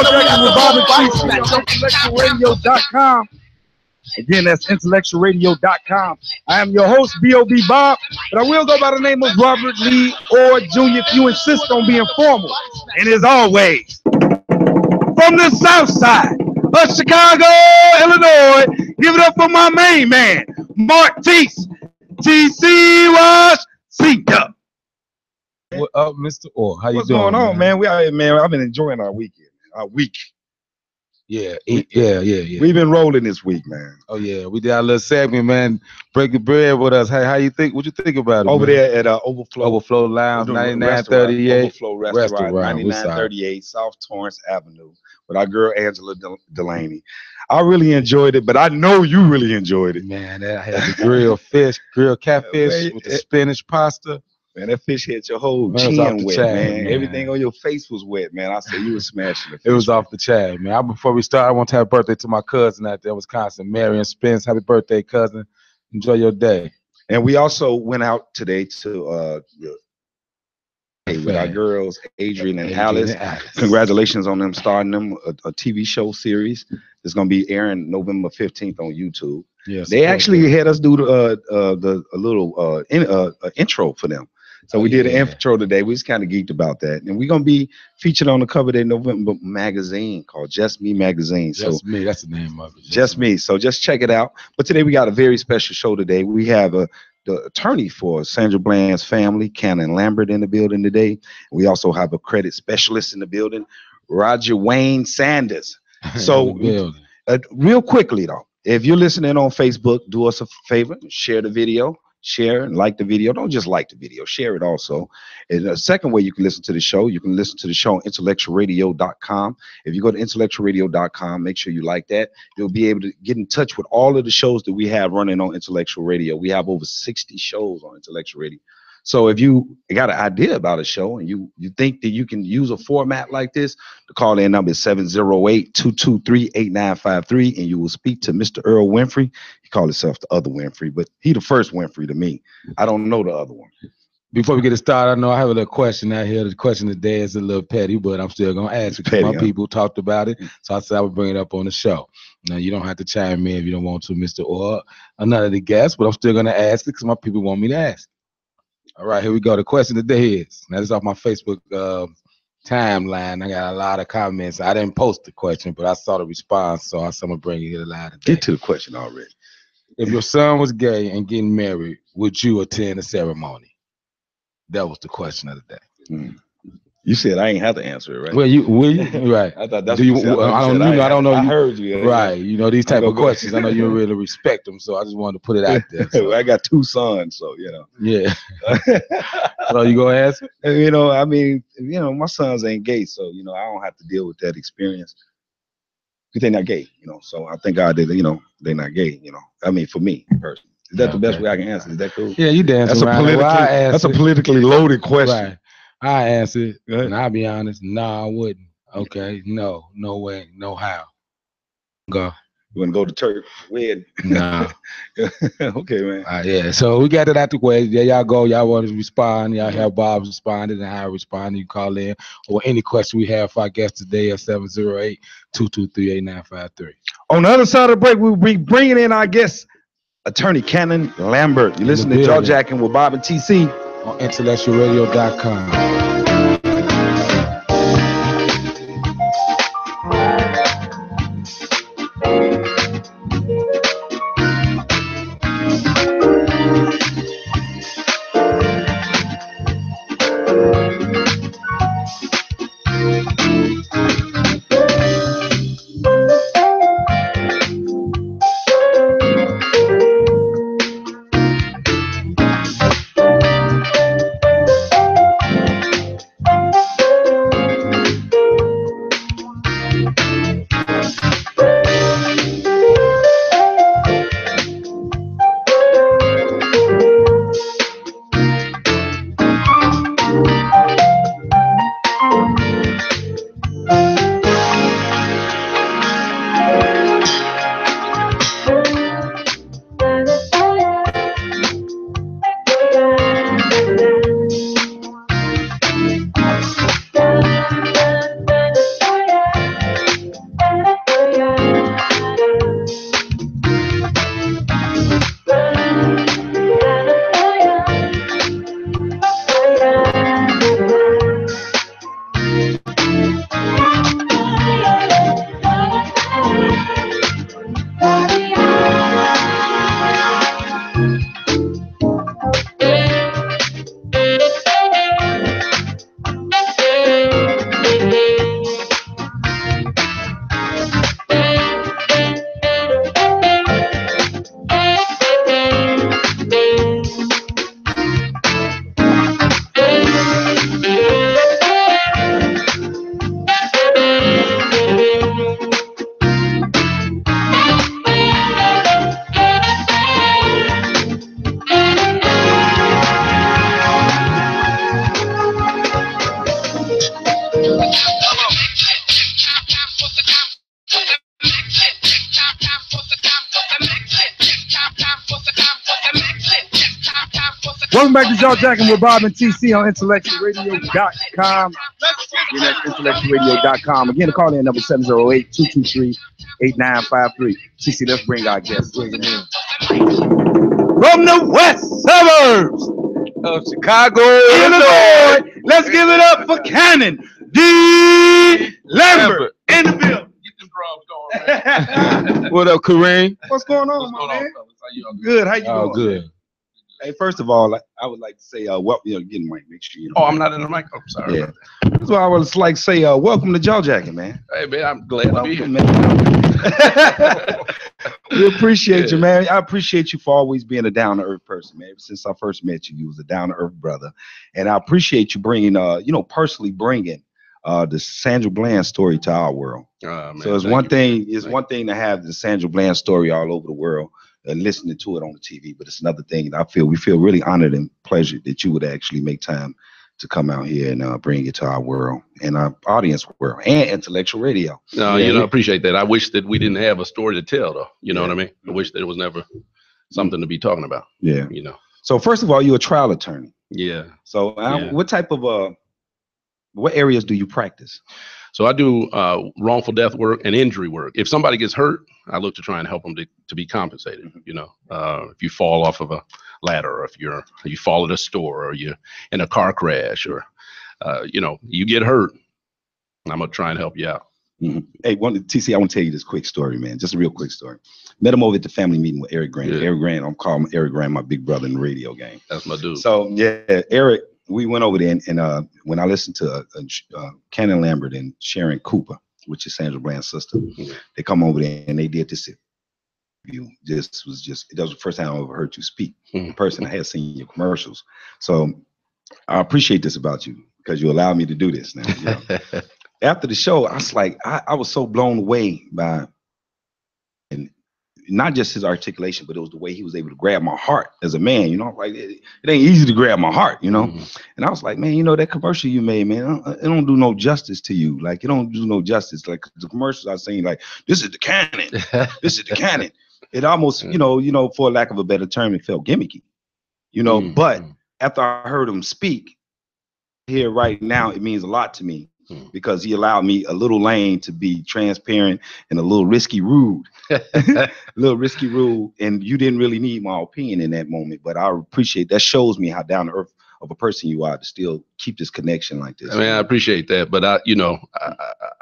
Jackson with Bob and TC on IntellectualRadio.com. Again, that's IntellectualRadio.com. I am your host, B.O.B. Bob, but I will go by the name of Robert Lee Orr Jr. if you insist on being formal. And as always, from the south side of Chicago, Illinois, give it up for my main man, Mark Teese. TC was Senior. What up, Mr. Orr? How you What's doing? What's going on, man? We out here, man. I've been enjoying our weekend, our week. Yeah. We've been rolling this week, man. Oh yeah, we did our little segment, man. Break the bread with us. Hey, how you think? What you think about it? Over man? there at Overflow Lounge, 9938. Overflow Restaurant, 9938 South Torrance Avenue, with our girl Angela Delaney. I really enjoyed it, but I know you really enjoyed it, man. That had the grilled catfish with the spinach pasta. Man, that fish hit your whole chin wet, man. Everything on your face was wet, man. I said you were smashing it. It was off the chain, man. Before we start, I want to have a birthday to my cousin out there in Wisconsin, Marion Spence. Happy birthday, cousin. Enjoy your day. And we also went out today to with our girls, Adrian and Alice. Congratulations on them starting them a TV show series. It's going to be airing November 15th on YouTube. Yes, they actually had us do the little intro for them. So we did an intro today. We just kind of geeked about that. And we're going to be featured on the cover of the November magazine called Just Me Magazine. Just Me, that's the name of it. Just Me. So just check it out. But today we got a very special show today. We have the attorney for Sandra Bland's family, Cannon Lambert, in the building today. We also have a credit specialist in the building, Roger Wayne Sanders. So real quickly, though, if you're listening on Facebook, do us a favor, share the video. Share and like the video. Don't just like the video, share it also. And the second way you can listen to the show, you can listen to the show on IntellectualRadio.com. If you go to IntellectualRadio.com, make sure you like that. You'll be able to get in touch with all of the shows that we have running on Intellectual Radio. We have over 60 shows on Intellectual Radio. So if you got an idea about a show and you think that you can use a format like this, the call-in number is 708-223-8953, and you will speak to Mr. Earl Winfrey. He called himself the other Winfrey, but he the first Winfrey to me. I don't know the other one. Before we get started, I know I have a little question out here. The question today is a little petty, but I'm still going to ask it because my people talked about it. So I said I would bring it up on the show. Now, you don't have to chime in if you don't want to, Mr. Orr, or none of the guests, but I'm still going to ask it because my people want me to ask. All right, here we go. The question today is, now this is off my Facebook timeline. I got a lot of comments. I didn't post the question, but I saw the response, so I'm going to bring it here live today. Get to the question already. If your son was gay and getting married, would you attend the ceremony? That was the question of the day. You said I ain't have to answer it, right? Well, right. I thought that's what you said. I don't know. I heard you. Right. You know, these type of questions, I know you really respect them, so I just wanted to put it out there. So. I got two sons, so, you know. Yeah. So you going to answer? You know, I mean, you know, my sons ain't gay, so, you know, I don't have to deal with that experience. They're not gay, you know, so I thank God that, you know, they're not gay, you know. I mean, for me, personally. Is that the best way I can answer? Is that cool? Yeah, you dancing around. That's a politically loaded question. Right. I answer it, and I'll be honest. No, I wouldn't. Okay, no way, no how. Go. You want to go to church? Weird. Nah. Okay, man. Yeah. So we got it out the way. There y'all go. Y'all want to respond? Y'all have Bob responded and I responded. You call in or any question we have for our guest today at 708-223-8953. On the other side of the break, we'll be bringing in our guest, Attorney Cannon Lambert. You listen to Jaw Jacking with Bob and TC on IntellectualRadio.com. Welcome back to Jaw Jacking with Bob and TC on IntellectualRadio.com. That's IntellectualRadio.com. Again, the call in number 708-223-8953. TC, let's bring our guests in. From the west suburbs of Chicago, Illinois, let's give it up for Cannon D. Lambert in the building. Get them drums going, man. What up, Kareem? What's going on, my man? Good. How you doing? Good. Hey, first of all, I would like to say, well, get the mic, make sure you know. Oh, I'm not in the mic. I'm sorry. Yeah. That's why I would like to say, welcome to Jaw Jacking, man. Hey, man, I'm glad to be here. Man. We appreciate you, man. I appreciate you for always being a down-to-earth person, man. Ever since I first met you, you was a down-to-earth brother. And I appreciate you bringing, personally bringing the Sandra Bland story to our world. Man, so it's one thing to have the Sandra Bland story all over the world and listening to it on the TV, but it's another thing that we feel really honored and pleasured that you would actually make time to come out here and bring it to our world and our audience world and intellectual radio. No, I appreciate that. I wish that we didn't have a story to tell, though. You know what I mean? I wish that it was never something to be talking about. Yeah. So first of all, you're a trial attorney. Yeah. So what type of what areas do you practice? So I do wrongful death work and injury work. If somebody gets hurt, I look to try and help them to be compensated. If you fall off of a ladder, or if you fall at a store, or you're in a car crash, or you get hurt, I'm gonna try and help you out. Mm-hmm. Hey, TC, I want to tell you this quick story, man. Just a real quick story. Met him over at the family meeting with Eric Grant. Yeah. Eric Grant, I'm calling Eric Grant my big brother in the radio game. That's my dude. So yeah, Eric. We went over there, and when I listened to Cannon Lambert and Sharon Cooper, which is Sandra Bland's sister, they come over there and they did this interview. That was the first time I ever heard you speak in person. I had seen your commercials, so I appreciate this about you because you allowed me to do this. Now, after the show, I was like, I was so blown away by, and not just his articulation, but it was the way he was able to grab my heart as a man, like it ain't easy to grab my heart, And I was like, man, that commercial you made, man, it don't do no justice to you. Like, it don't do no justice. Like the commercials I seen, like, this is the Cannon. This is the Cannon. It almost, for lack of a better term, it felt gimmicky, but after I heard him speak here right now, it means a lot to me. Because he allowed me a little lane to be transparent and a little risky rude, and you didn't really need my opinion in that moment, but I appreciate that. Shows me how down to earth of a person you are to still keep this connection like this. I mean, I appreciate that, but I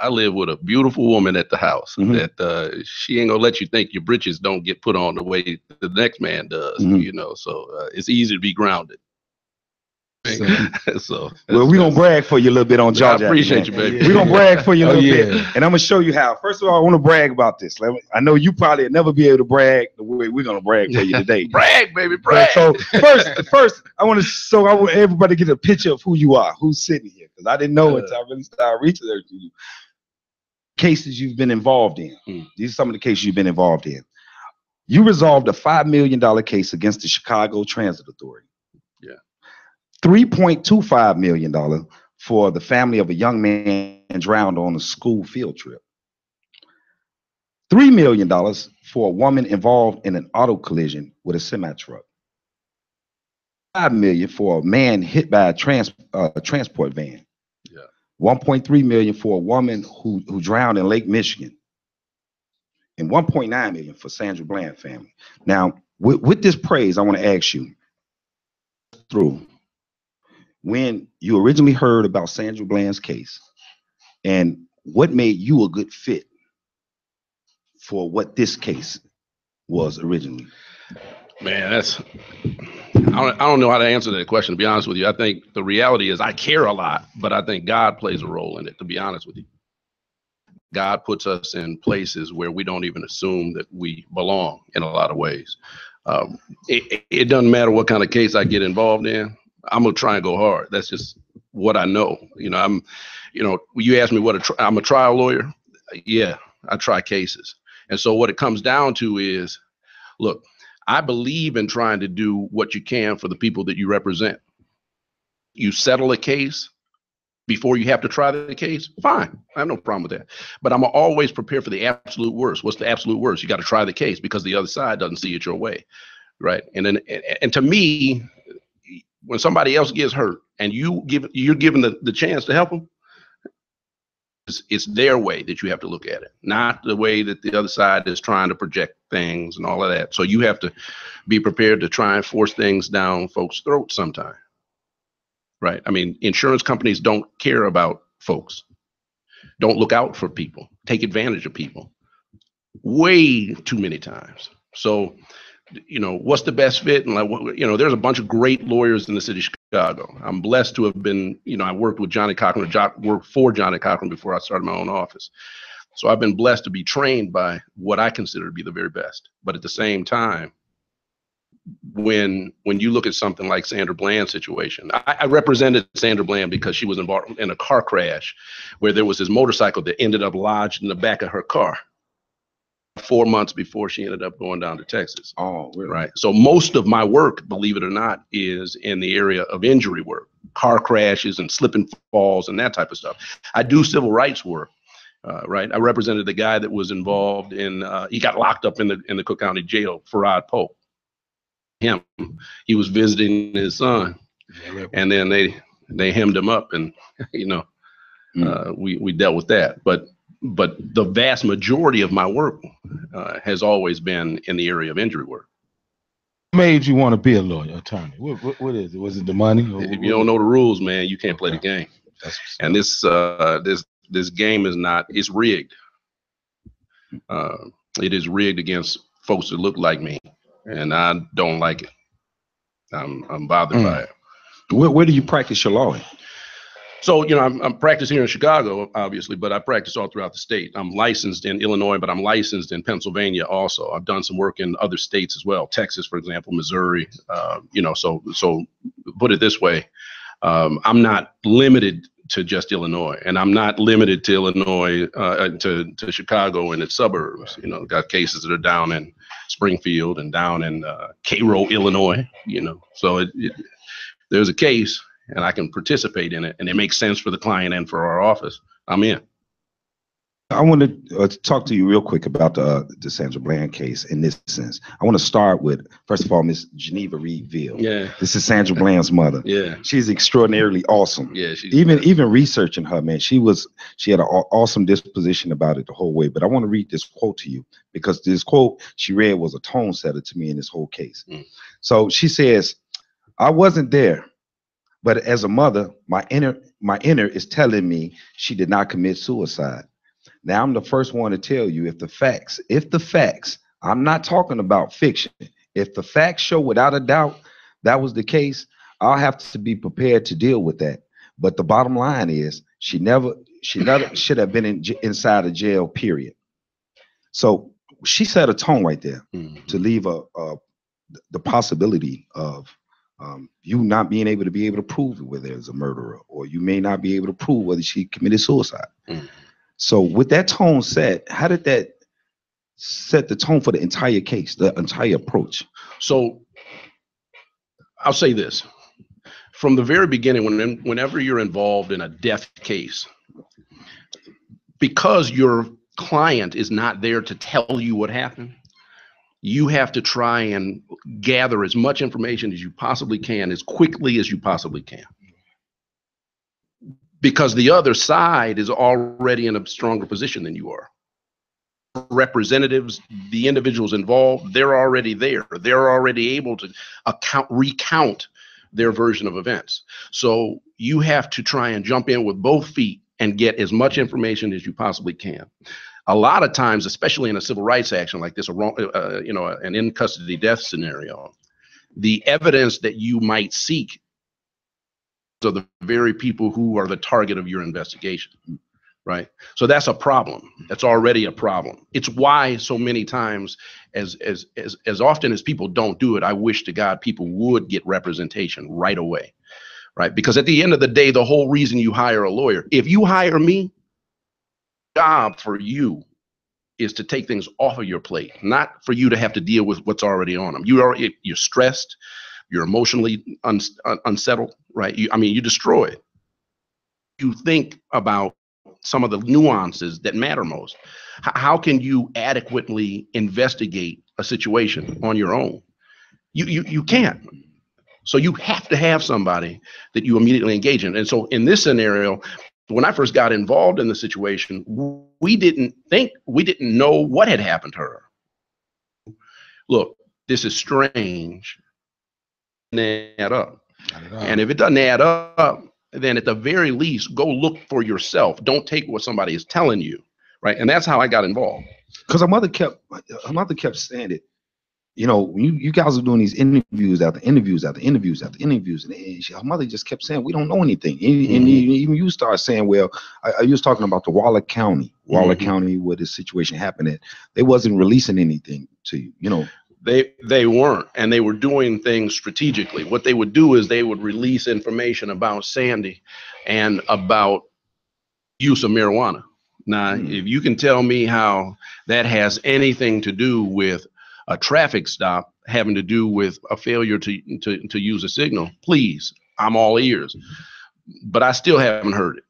live with a beautiful woman at the house that she ain't gonna let you think your britches don't get put on the way the next man does, so it's easy to be grounded. So well, we're gonna brag for you a little bit on Jaw Jacking. I appreciate you, baby. We're gonna brag for you a little bit, and I'm gonna show you how. First of all, I want to brag about this. I know you probably never be able to brag the way we're gonna brag for you today. Brag, baby, brag. So first, I want everybody to get a picture of who you are, who's sitting here, because I didn't know until I really started reaching out to you. Cases you've been involved in. These are some of the cases you've been involved in. You resolved a $5 million case against the Chicago Transit Authority. Yeah. $3.25 million for the family of a young man drowned on a school field trip. $3 million for a woman involved in an auto collision with a semi-truck. $5 million for a man hit by a transport van. Yeah. $1.3 million for a woman who drowned in Lake Michigan. And $1.9 million for Sandra Bland family. Now, with this praise, I want to ask you through. When you originally heard about Sandra Bland's case and what made you a good fit for what this case was originally? Man, I don't know how to answer that question, to be honest with you. I think the reality is I care a lot, but I think God plays a role in it, to be honest with you. God puts us in places where we don't even assume that we belong in a lot of ways. It doesn't matter what kind of case I get involved in. I'm gonna try and go hard. That's just what I know. You asked me I'm a trial lawyer. Yeah, I try cases. And so what it comes down to is, look, I believe in trying to do what you can for the people that you represent. You settle a case before you have to try the case, fine. I have no problem with that. But I'm always prepared for the absolute worst. What's the absolute worst? You got to try the case because the other side doesn't see it your way, right? And to me, when somebody else gets hurt and you're given the chance to help them, it's their way that you have to look at it, not the way that the other side is trying to project things and all of that. So you have to be prepared to try and force things down folks' throats sometime. Right. I mean, insurance companies don't care about folks, don't look out for people, take advantage of people way too many times. So, what's the best fit? And there's a bunch of great lawyers in the city of Chicago. I'm blessed to have been, I worked with Johnny Cochran, worked for Johnny Cochran before I started my own office. So I've been blessed to be trained by what I consider to be the very best. But at the same time, when you look at something like Sandra Bland's situation, I represented Sandra Bland because she was involved in a car crash where there was this motorcycle that ended up lodged in the back of her car 4 months before she ended up going down to Texas. Oh, really? Right. So most of my work, believe it or not, is in the area of injury work, car crashes and slip and falls and that type of stuff. I do civil rights work. Right. I represented the guy that was involved in, he got locked up in the Cook County jail, Farad Pope. He was visiting his son, and then they hemmed him up, and we dealt with that. But the vast majority of my work has always been in the area of injury work. What made you want to be a lawyer, attorney? What is it? Was it the money? If you don't know the rules, man, you can't play the game. And this game is not. It's rigged. It is rigged against folks that look like me. And I don't like it. I'm bothered by it. Where do you practice your law in? So, I'm practiced here in Chicago, obviously, but I practice all throughout the state. I'm licensed in Illinois, but I'm licensed in Pennsylvania also. I've done some work in other states as well. Texas, for example, Missouri, so put it this way. I'm not limited to just Illinois, and I'm not limited to Illinois, to Chicago and its suburbs. Got cases that are down in Springfield and down in Cairo, Illinois. So there's a case, and I can participate in it, and it makes sense for the client and for our office. I'm in. I want to talk to you real quick about the Sandra Bland case in this sense. I want to start with, first of all, Miss Geneva Reedville. Yeah. This is Sandra Bland's mother. Yeah. She's extraordinarily awesome. Yeah. Even researching her, man, she had an awesome disposition about it the whole way. But I want to read this quote to you, because this quote she read was a tone setter to me in this whole case. So she says, "I wasn't there, but as a mother, my inner is telling me she did not commit suicide. Now, I'm the first one to tell you, if the facts, I'm not talking about fiction, if the facts show without a doubt that was the case, I'll have to be prepared to deal with that. But the bottom line is, she never should have been inside a jail, period." So she set a tone right there to leave the possibility of you not being able to prove whether there's a murderer, or you may not be able to prove whether she committed suicide. So with that tone set, how did that set the tone for the entire case, the entire approach? So I'll say this. From the very beginning, whenever you're involved in a death case, because your client is not there to tell you what happened, you have to try and gather as much information as you possibly can, as quickly as you possibly can. Because the other side is already in a stronger position than you are. Representatives, the individuals involved, they're already there. They're already able to recount their version of events. So you have to try and jump in with both feet and get as much information as you possibly can. A lot of times, especially in a civil rights action like this, an in custody death scenario, the evidence that you might seek are the very people who are the target of your investigation, right? So that's a problem. That's already a problem. It's why so many times, as often as people don't do it, I wish to God people would get representation right away, right? Because at the end of the day, the whole reason you hire a lawyer, if you hire me, job for you is to take things off of your plate, not for you to have to deal with what's already on them. You're stressed. You're emotionally unsettled, right? You destroy it. You think about some of the nuances that matter most. How can you adequately investigate a situation on your own? You can't. So you have to have somebody that you immediately engage in. And so in this scenario, when I first got involved in the situation, we didn't know what had happened to her. Look, this is strange. Add up. And if it doesn't add up, then at the very least, go look for yourself. Don't take what somebody is telling you, right? And that's how I got involved. Because her mother kept saying it. You know, you guys are doing these interviews after interviews after interviews after interviews, and her mother just kept saying, "We don't know anything." And even you start saying, "Well, I was talking about the Waller County, where this situation happened at. They wasn't releasing anything to you, you know." They weren't, and they were doing things strategically. What they would do is they would release information about Sandy and about use of marijuana. Now, if you can tell me how that has anything to do with a traffic stop having to do with a failure to use a signal, please, I'm all ears. But I still haven't heard it.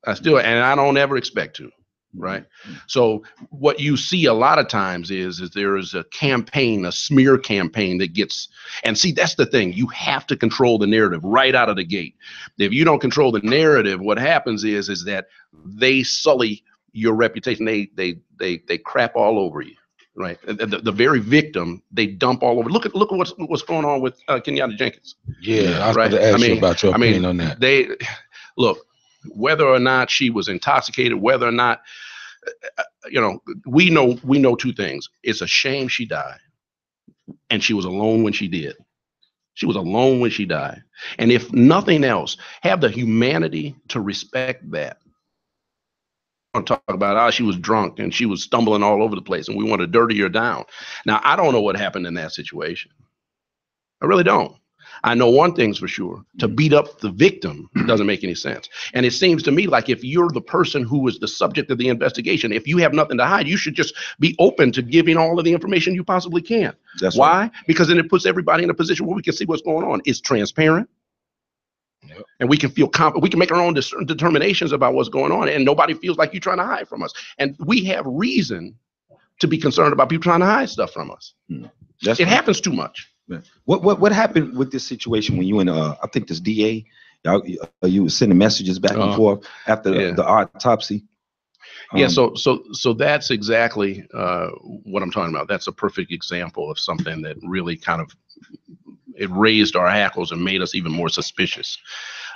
And I don't ever expect to. Right. So what you see a lot of times is there is a campaign, a smear campaign that gets, and see, that's the thing. You have to control the narrative right out of the gate. If you don't control the narrative, what happens is that they sully your reputation. They crap all over you. Right. The very victim, they dump all over. Look at what's going on with Kenyatta Jenkins. Yeah. I was going to ask you about your opinion on that. Look, whether or not she was intoxicated, whether or not, we know two things. It's a shame she died, and she was alone when she did. She was alone when she died. And if nothing else, have the humanity to respect that. I want to talk about how she was drunk and she was stumbling all over the place, and we want to dirty her down. Now, I don't know what happened in that situation. I really don't. I know one thing's for sure. To beat up the victim doesn't make any sense. And it seems to me like if you're the person who is the subject of the investigation, if you have nothing to hide, you should just be open to giving all of the information you possibly can. That's Why? Right. Because then it puts everybody in a position where we can see what's going on. It's transparent. Yep. And we can feel confident. We can make our own determinations about what's going on, and nobody feels like you're trying to hide from us. And we have reason to be concerned about people trying to hide stuff from us. It happens too much. What happened with this situation when you and I think this DA, you were sending messages back and forth after the autopsy? So that's exactly what I'm talking about. That's a perfect example of something that really kind of it raised our hackles and made us even more suspicious.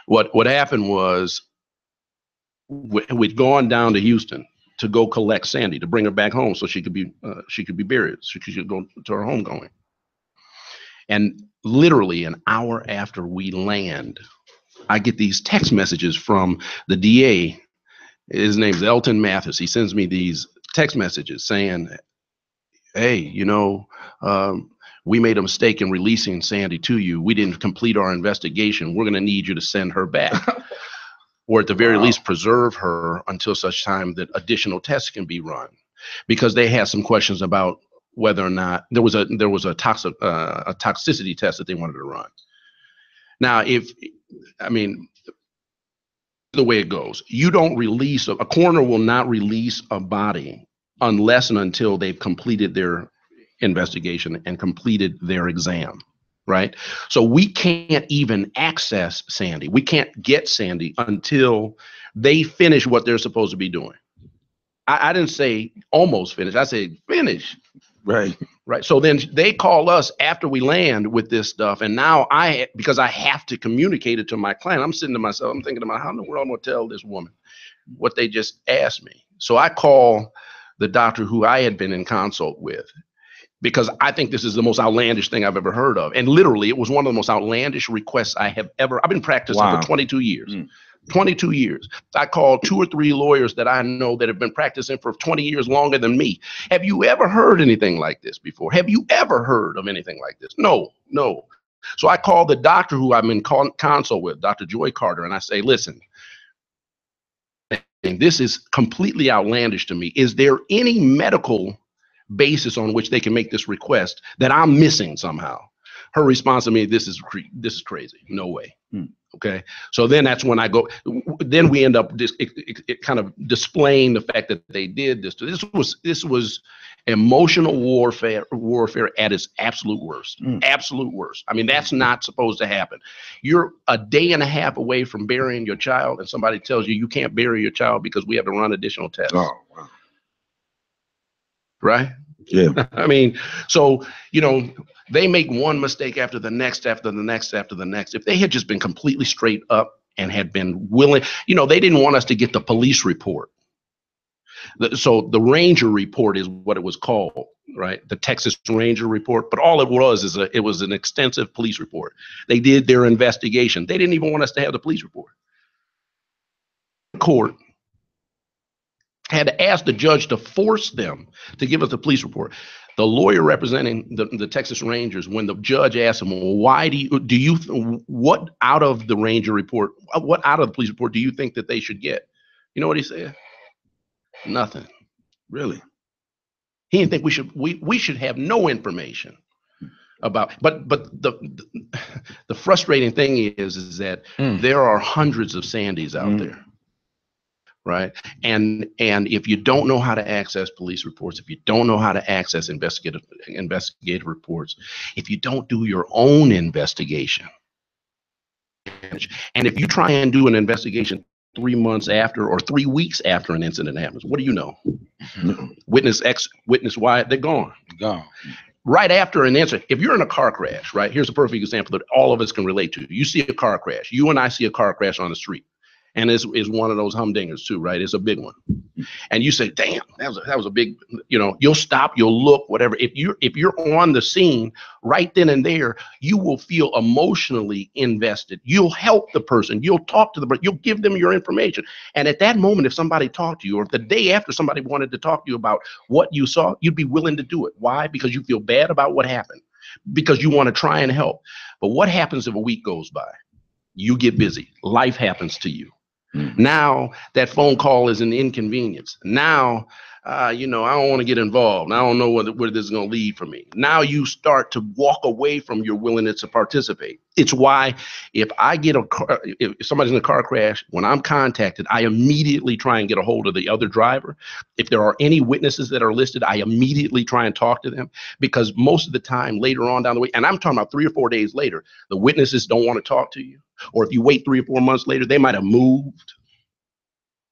What happened was we'd gone down to Houston to go collect Sandy, to bring her back home so she could be buried. She could go to her homegoing. And literally an hour after we land, I get these text messages from the DA. His name's Elton Mathis. He sends me these text messages saying, "Hey, we made a mistake in releasing Sandy to you. We didn't complete our investigation. We're going to need you to send her back, or at the very least preserve her until such time that additional tests can be run," because they had some questions about whether or not there was a toxicity test that they wanted to run. Now, the way it goes, you don't release a coroner will not release a body unless and until they've completed their investigation and completed their exam, right? So we can't even access Sandy. We can't get Sandy until they finish what they're supposed to be doing. I didn't say almost finish. I said finish. Right. So then they call us after we land with this stuff. And now because I have to communicate it to my client, I'm sitting to myself, I'm thinking about how in the world I'm going to tell this woman what they just asked me. So I call the doctor who I had been in consult with, because I think this is the most outlandish thing I've ever heard of. And literally, it was one of the most outlandish requests I've been practicing for 22 years. 22 years. I called 2 or 3 lawyers that I know that have been practicing for 20 years longer than me. Have you ever heard anything like this before? Have you ever heard of anything like this? No. So I called the doctor who I'm in consult with, Dr. Joy Carter, and I say, listen, this is completely outlandish to me. Is there any medical basis on which they can make this request that I'm missing somehow? Her response to me, this is crazy. No way. Okay. So then that's when then we end up kind of displaying the fact that they did this. This was emotional warfare at its absolute worst. Absolute worst. I mean, that's not supposed to happen. You're a day and a half away from burying your child, and somebody tells you can't bury your child because we have to run additional tests. Oh, wow. Right? Yeah. I mean, so, they make one mistake after the next, after the next, after the next. If they had just been completely straight up and had been willing, they didn't want us to get the police report. So the Ranger report is what it was called, right? The Texas Ranger report. But all it was it was an extensive police report. They did their investigation. They didn't even want us to have the police report. Court had to ask the judge to force them to give us the police report. The lawyer representing the Texas Rangers, when the judge asked him, well, why what out of the Ranger report, what out of the police report do you think that they should get? You know what he said? Nothing. Really? He didn't think we should have no information about, but the frustrating thing is that there are hundreds of Sandys out there. Right. And if you don't know how to access police reports, if you don't know how to access investigative reports, if you don't do your own investigation, and if you try and do an investigation 3 months after or 3 weeks after an incident happens, what do you know? Witness X, witness Y, they're gone. Right after an incident, if you're in a car crash, right? Here's a perfect example that all of us can relate to. You see a car crash. You and I see a car crash on the street. And it's one of those humdingers too, right? It's a big one. And you say, damn, that was a big, you'll stop, you'll look, whatever. If you're on the scene right then and there, you will feel emotionally invested. You'll help the person. You'll talk to the person. You'll give them your information. And at that moment, if somebody talked to you, or if the day after somebody wanted to talk to you about what you saw, you'd be willing to do it. Why? Because you feel bad about what happened, because you want to try and help. But what happens if a week goes by? You get busy. Life happens to you. Now that phone call is an inconvenience. Now, I don't want to get involved. I don't know where this is going to lead for me. Now you start to walk away from your willingness to participate. It's why if somebody's in a car crash, when I'm contacted, I immediately try and get a hold of the other driver. If there are any witnesses that are listed, I immediately try and talk to them, because most of the time later on down the way, and I'm talking about 3 or 4 days later, the witnesses don't want to talk to you. Or if you wait 3 or 4 months later, they might have moved,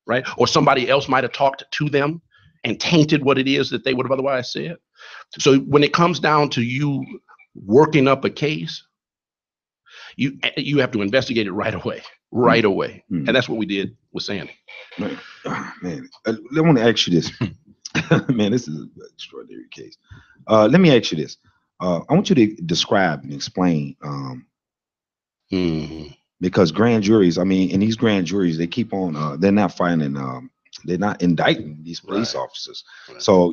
right? Or somebody else might have talked to them and tainted what it is that they would have otherwise said. So when it comes down to you working up a case, you have to investigate it right away. And that's what we did with Sandy. Man, I want to ask you this. Man, this is an extraordinary case. Let me ask you this. I want you to describe and explain, because grand juries, in these grand juries, they keep on, they're not finding, they're not indicting these police officers. Right. So,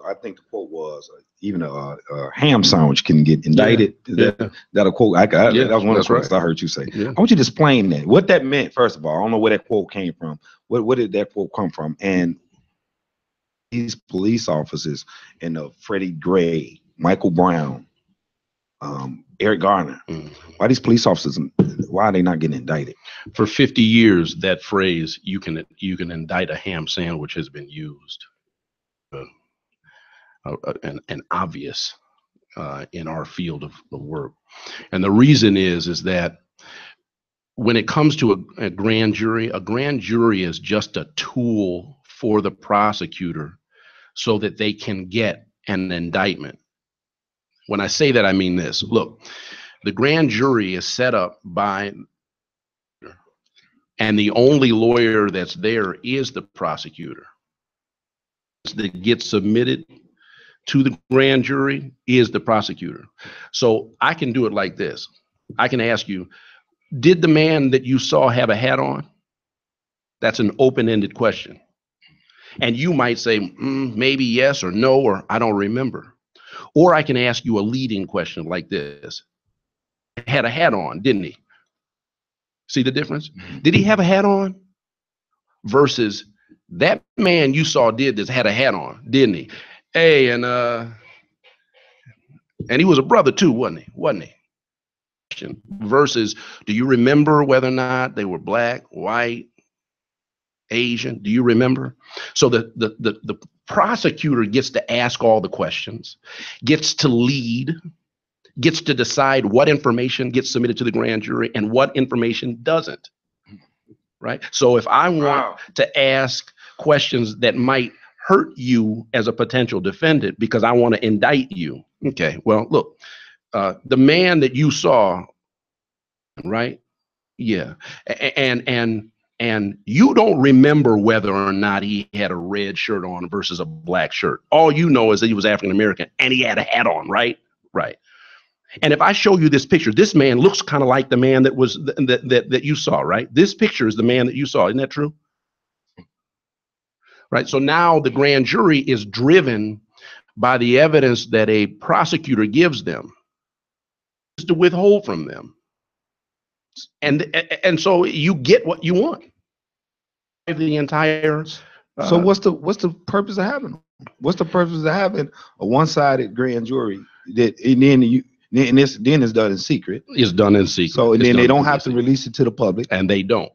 I think the quote was, even a ham sandwich can get indicted. Yeah. That a quote? That was one of the quotes I heard you say. Yeah. I want you to explain that, what that meant. First of all, I don't know where that quote came from. Where did that quote come from? And these police officers, and Freddie Gray, Michael Brown, Eric Garner, why these police officers, why are they not getting indicted? For 50 years, that phrase, you can indict a ham sandwich, has been used. And obvious in our field of work. And the reason is that when it comes to a grand jury is just a tool for the prosecutor so that they can get an indictment. When I say that, I mean this. Look, the grand jury is set up by, and the only lawyer that's there is the prosecutor. That gets submitted to the grand jury is the prosecutor. So I can do it like this. I can ask you, did the man that you saw have a hat on? That's an open-ended question. And you might say, maybe yes or no, or I don't remember. Or I can ask you a leading question like this. Had a hat on, didn't he? See the difference? Did he have a hat on? Versus that man you saw did this, had a hat on, didn't he? Hey, and he was a brother too, wasn't he? versus, do you remember whether or not they were black, white, Asian? Do you remember? So the prosecutor gets to ask all the questions, gets to lead, gets to decide what information gets submitted to the grand jury and what information doesn't. Right? So if I want to ask questions that might hurt you as a potential defendant because I want to indict you. Okay, well, look, the man that you saw, right? Yeah. And you don't remember whether or not he had a red shirt on versus a black shirt. All you know is that he was African American and he had a hat on, right? Right. And if I show you this picture, this man looks kind of like the man that was that you saw, right? This picture is the man that you saw. Isn't that true? Right. So now the grand jury is driven by the evidence that a prosecutor gives them to withhold from them. And so you get what you want. The entire. So what's the purpose of having them? What's the purpose of having a one-sided grand jury that then it's done in secret? It's done in secret. So and then they don't have to release it to the public. And they don't.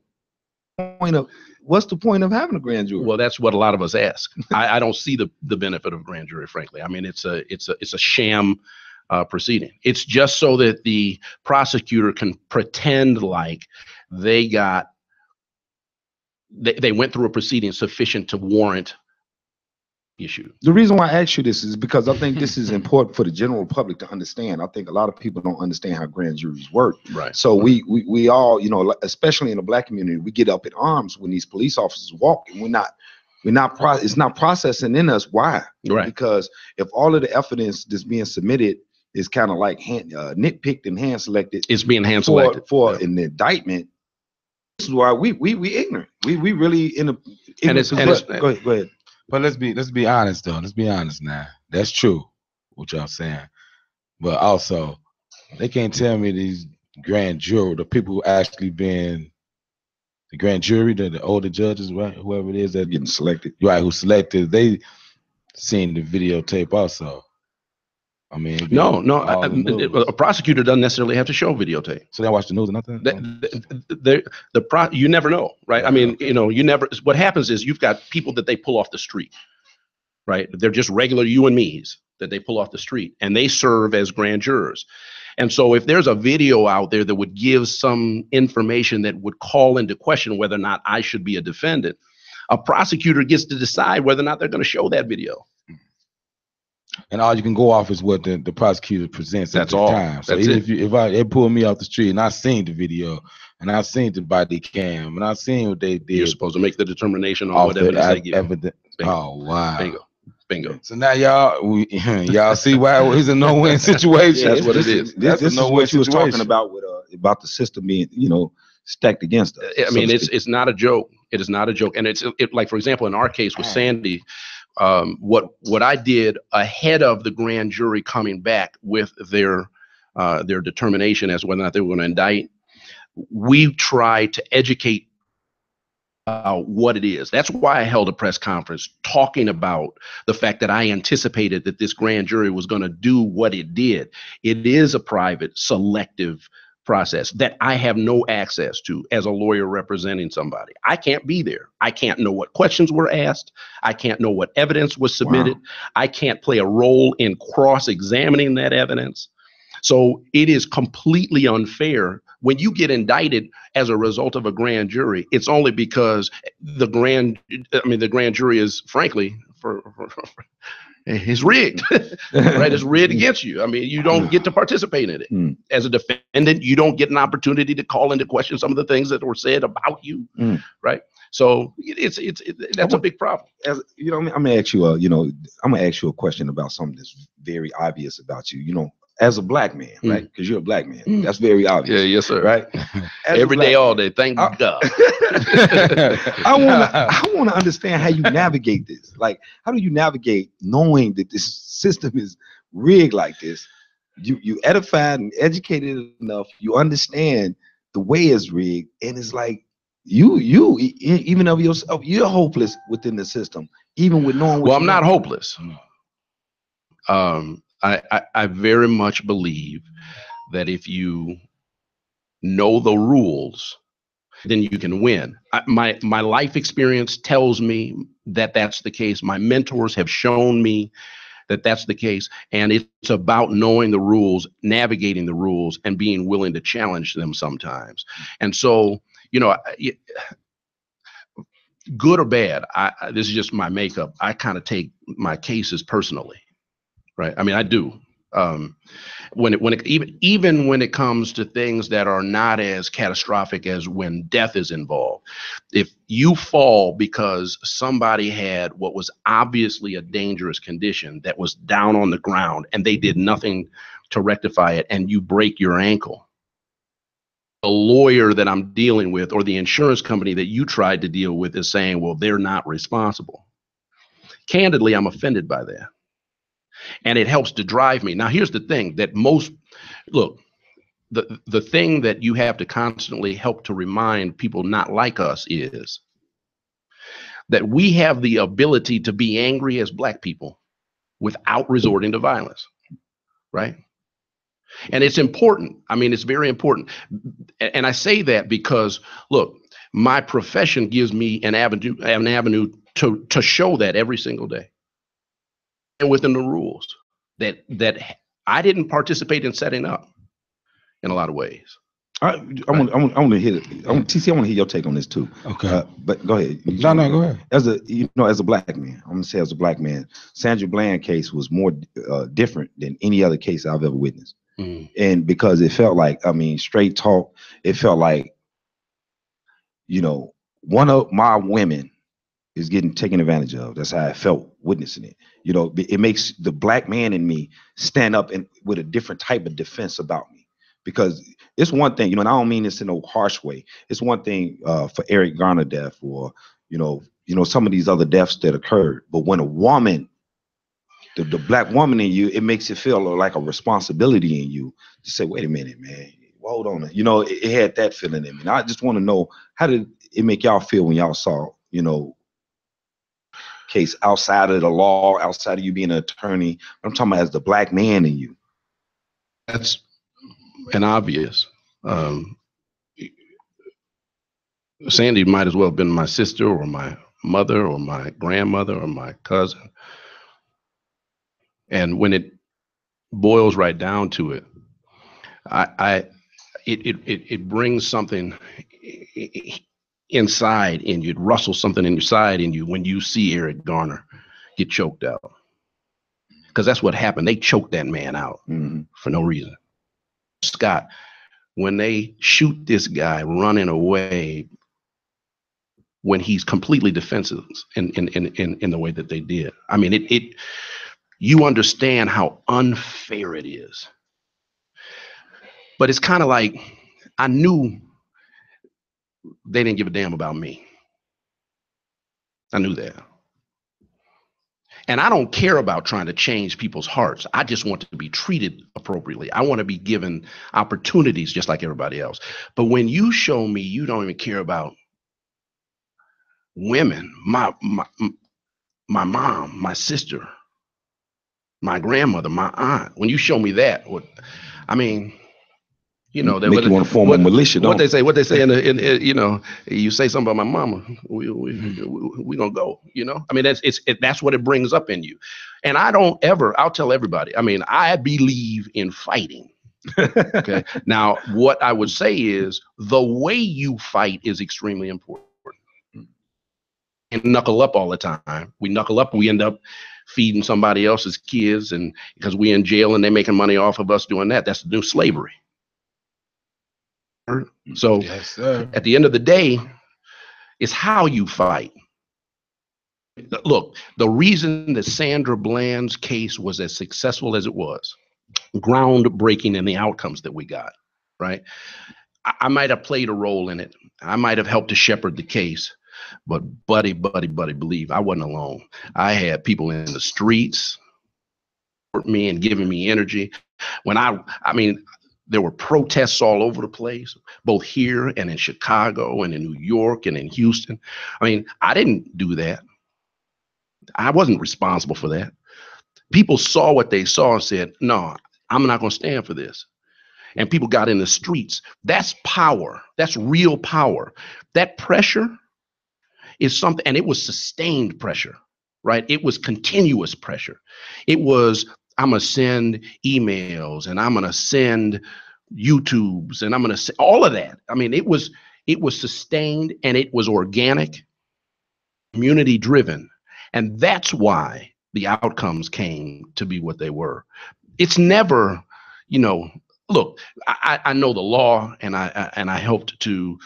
What's the point of having a grand jury? Well, that's what a lot of us ask. I don't see the benefit of a grand jury, frankly. I mean, it's a sham proceeding. It's just so that the prosecutor can pretend like they went through a proceeding sufficient to warrant issue. The reason why I ask you this is because I think this is important for the general public to understand. I think a lot of people don't understand how grand juries work. Right. So we all, especially in the black community, we get up in arms when these police officers walk, and it's not processing in us. Why? Right. Because if all of the evidence that's being submitted is kind of like nitpicked and hand selected, it's being hand selected for an indictment. This is why we ignorant. We really in a. Go ahead. But let's be honest though. Let's be honest now. That's true, what y'all saying. But also, they can't tell me these grand jury, the people who actually been the grand jury, the older judges, right? Whoever it is that getting selected, right? Who selected? They seen the videotape also. I mean, no. A prosecutor doesn't necessarily have to show videotape. So they watch the news or nothing. You never know, right? I mean, you never. What happens is you've got people that they pull off the street, right? They're just regular you and me's that they pull off the street, and they serve as grand jurors. And so, if there's a video out there that would give some information that would call into question whether or not I should be a defendant, a prosecutor gets to decide whether or not they're going to show that video. And all you can go off is what the prosecutor presents at the time. So if they pull me off the street and I seen the video and I seen the body cam and I seen what they did, you're supposed to make the determination on what evidence they give. Oh wow! Bingo. So now y'all see why it's a no-win situation. That's what it is. This is what you was talking about with about the system being stacked against us. I mean, it's not a joke. It is not a joke, and it's like, for example, in our case with Sandy. What I did ahead of the grand jury coming back with their determination as whether or not they were going to indict, we tried to educate what it is. That's why I held a press conference talking about the fact that I anticipated that this grand jury was going to do what it did. It is a private, selective process that I have no access to as a lawyer representing somebody. I can't be there. I can't know what questions were asked. I can't know what evidence was submitted. Wow. I can't play a role in cross-examining that evidence. So it is completely unfair. When you get indicted as a result of a grand jury, it's only because the grand jury is, frankly, it's rigged, right? It's rigged against you. I mean, you don't get to participate in it. As a defendant, you don't get an opportunity to call into question some of the things that were said about you, right? So that's a big problem. I'm gonna ask you a question about something that's very obvious about you. As a black man, right? Because you're a black man. That's very obvious. Yeah, yes, sir. Right? Every day, all day. Thank God. I want to understand how you navigate this. Like, how do you navigate knowing that this system is rigged like this? You edified and educated enough. You understand the way it's rigged, and it's like you even of yourself, you're hopeless within the system, even with knowing. Well, I'm not hopeless. I very much believe that if you know the rules, then you can win. My life experience tells me that that's the case. My mentors have shown me that that's the case. And it's about knowing the rules, navigating the rules, and being willing to challenge them sometimes. And so, good or bad, this is just my makeup. I kind of take my cases personally, right? I mean, I do. Even when it comes to things that are not as catastrophic as when death is involved, if you fall because somebody had what was obviously a dangerous condition that was down on the ground and they did nothing to rectify it, and you break your ankle, the lawyer that I'm dealing with or the insurance company that you tried to deal with is saying, well, they're not responsible. Candidly, I'm offended by that. And it helps to drive me. Now, here's the thing that the thing that you have to constantly help to remind people not like us is that we have the ability to be angry as Black people without resorting to violence, right? And it's important. I mean, it's very important. And I say that because, look, my profession gives me an avenue to show that every single day, and within the rules that I didn't participate in setting up in a lot of ways. I want to hear TC. I want to hear your take on this too. Okay, but go ahead. No, go ahead. As a Black man, I'm gonna say as a Black man, Sandra Bland case was more different than any other case I've ever witnessed. And because it felt like, straight talk, it felt like, one of my women is getting taken advantage of. That's how I felt witnessing it. It makes the Black man in me stand up and with a different type of defense about me. Because it's one thing, and I don't mean this in no harsh way. It's one thing for Eric Garner death or, some of these other deaths that occurred. But when a woman, the Black woman in you, it makes it feel like a responsibility in you to say, wait a minute, man, hold on. It had that feeling in me. And I just want to know, how did it make y'all feel when y'all saw, case outside of the law, outside of you being an attorney? I'm talking about as the Black man in you. That's an obvious. Sandy might as well have been my sister or my mother or my grandmother or my cousin. And when it boils right down to it, it brings something inside in you. It rustles something inside in you when you see Eric Garner get choked out, because that's what happened. They choked that man out for no reason. Scott, when they shoot this guy running away when he's completely defensive in the way that they did, I mean, you understand how unfair it is. But it's kind of like, I knew they didn't give a damn about me. I knew that. And I don't care about trying to change people's hearts. I just want to be treated appropriately. I want to be given opportunities just like everybody else. But when you show me you don't even care about women, my mom, my sister, my grandmother, my aunt, when you show me that, they make you want to form a militia. What they say in you say something about my mama, we gonna go. That's what it brings up in you. And I'll tell everybody. I believe in fighting. Okay. Now, what I would say is the way you fight is extremely important. And knuckle up all the time. We knuckle up, we end up feeding somebody else's kids, and because we're in jail and they're making money off of us doing that. That's the new slavery. So yes, at the end of the day, it's how you fight. Look, the reason that Sandra Bland's case was as successful as it was, groundbreaking in the outcomes that we got, right? I might have played a role in it. I might have helped to shepherd the case, but buddy, believe I wasn't alone. I had people in the streets me and giving me energy. When there were protests all over the place, both here and in Chicago and in New York and in Houston. I didn't do that. I wasn't responsible for that. People saw what they saw and said, no, I'm not going to stand for this. and people got in the streets. That's power. That's real power. That pressure is something, and it was sustained pressure, right? It was continuous pressure. It was, I'm going to send emails and I'm going to send YouTubes and I'm going to say all of that. I mean, it was sustained and it was organic, community driven. And that's why the outcomes came to be what they were. It's never, look, I know the law and I helped to,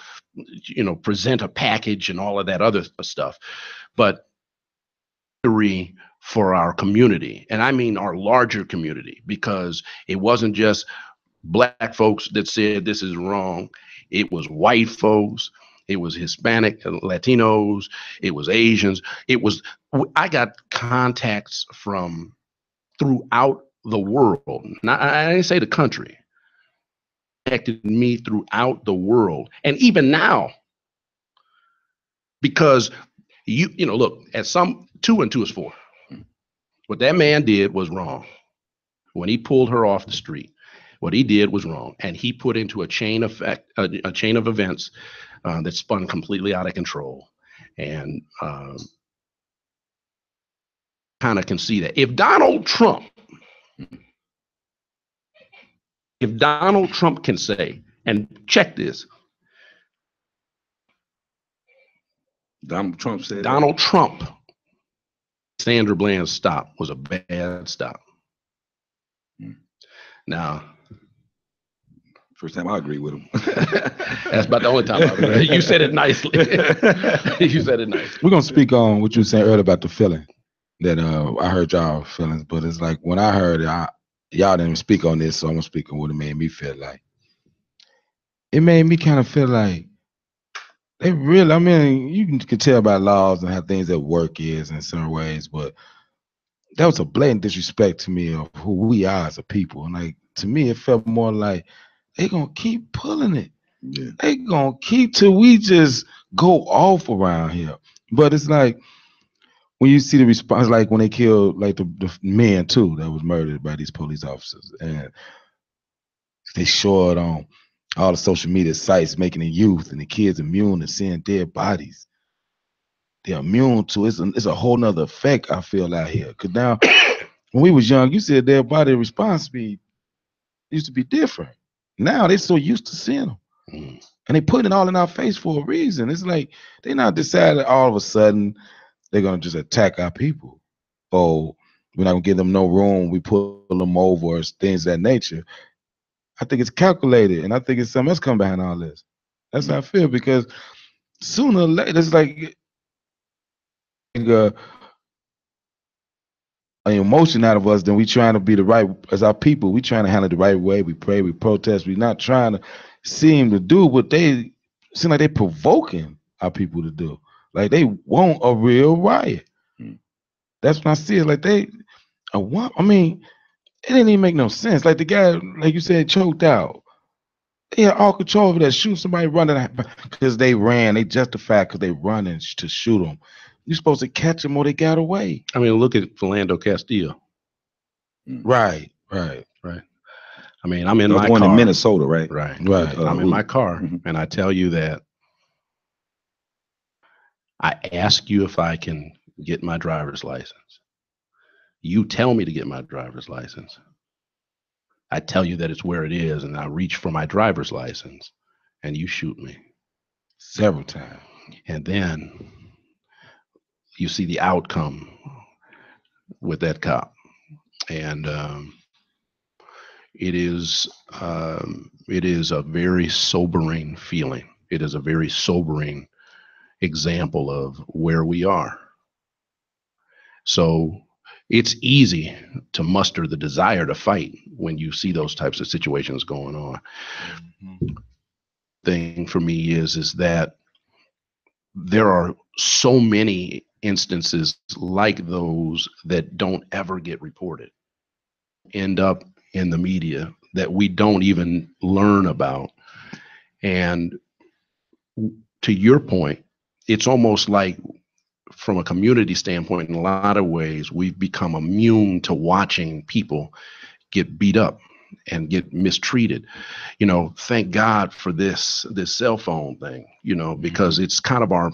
present a package and all of that other stuff, but for our community, and I mean our larger community, because it wasn't just Black folks that said this is wrong. It was white folks. It was Hispanic, Latinos. It was Asians. I got contacts from throughout the world. Now, I didn't say the country. Connected me throughout the world. And even now, because look, at some 2 and 2 is 4. What that man did was wrong. When he pulled her off the street, what he did was wrong. And he put into a chain of events that spun completely out of control. And kind of can see that. If Donald Trump can say, and check this, Donald Trump said Sandra Bland's stop was a bad stop. Now, first time I agree with him. That's about the only time I agree. You said it nicely. You said it nicely. We're gonna speak on what you were saying earlier about the feeling that I heard y'all feelings, but it's like when I heard it, y'all didn't speak on this, so I'm gonna speak on what it made me feel like. It made me kind of feel like they really, I mean, you can tell by laws and how things at work is in certain ways, but that was a blatant disrespect to me of who we are as a people. And like, to me, it felt more like they gonna keep pulling it. Yeah. They gonna keep till we just go off around here. But it's like, when you see the response, like when they killed like the men too that was murdered by these police officers, and they showed on all the social media sites making the youth and the kids immune to seeing dead bodies. They're immune to it. It's a whole nother effect I feel out here. Cause now when we was young, you said dead body response speed used to be different. Now they're so used to seeing them. And they put it all in our face for a reason. It's like they not decided all of a sudden they're gonna just attack our people. Or we're not gonna give them no room, we pull them over, or things of that nature. I think it's calculated, and I think it's something else come behind all this. That's how I feel, because sooner or later, it's like an emotion out of us, then we trying to be the right, as our people, we trying to handle it the right way. We pray, we protest, we not trying to seem to do what they seem like they provoking our people to do. Like they want a real riot. That's when I see it. Like I mean, it didn't even make no sense. Like the guy, like you said, choked out. They had all control over that. Shoot somebody running because they ran. They justified because they running to shoot them. You're supposed to catch them or they got away. I mean, look at Philando Castillo. Right. I mean, I'm in my one car. in Minnesota, right? Right. I'm in my car, and I tell you that I ask you if I can get my driver's license. You tell me to get my driver's license. I tell you that it's where it is, and I reach for my driver's license, and you shoot me. Several times. And then you see the outcome with that cop. And it is a very sobering feeling. It is a very sobering example of where we are. So it's easy to muster the desire to fight when you see those types of situations going on. Thing for me is that there are so many instances like those that don't ever get reported, end up in the media that we don't even learn about. And to your point, it's almost like, from a community standpoint, in a lot of ways, we've become immune to watching people get beat up and get mistreated. Thank God for this cell phone thing, because it's kind of our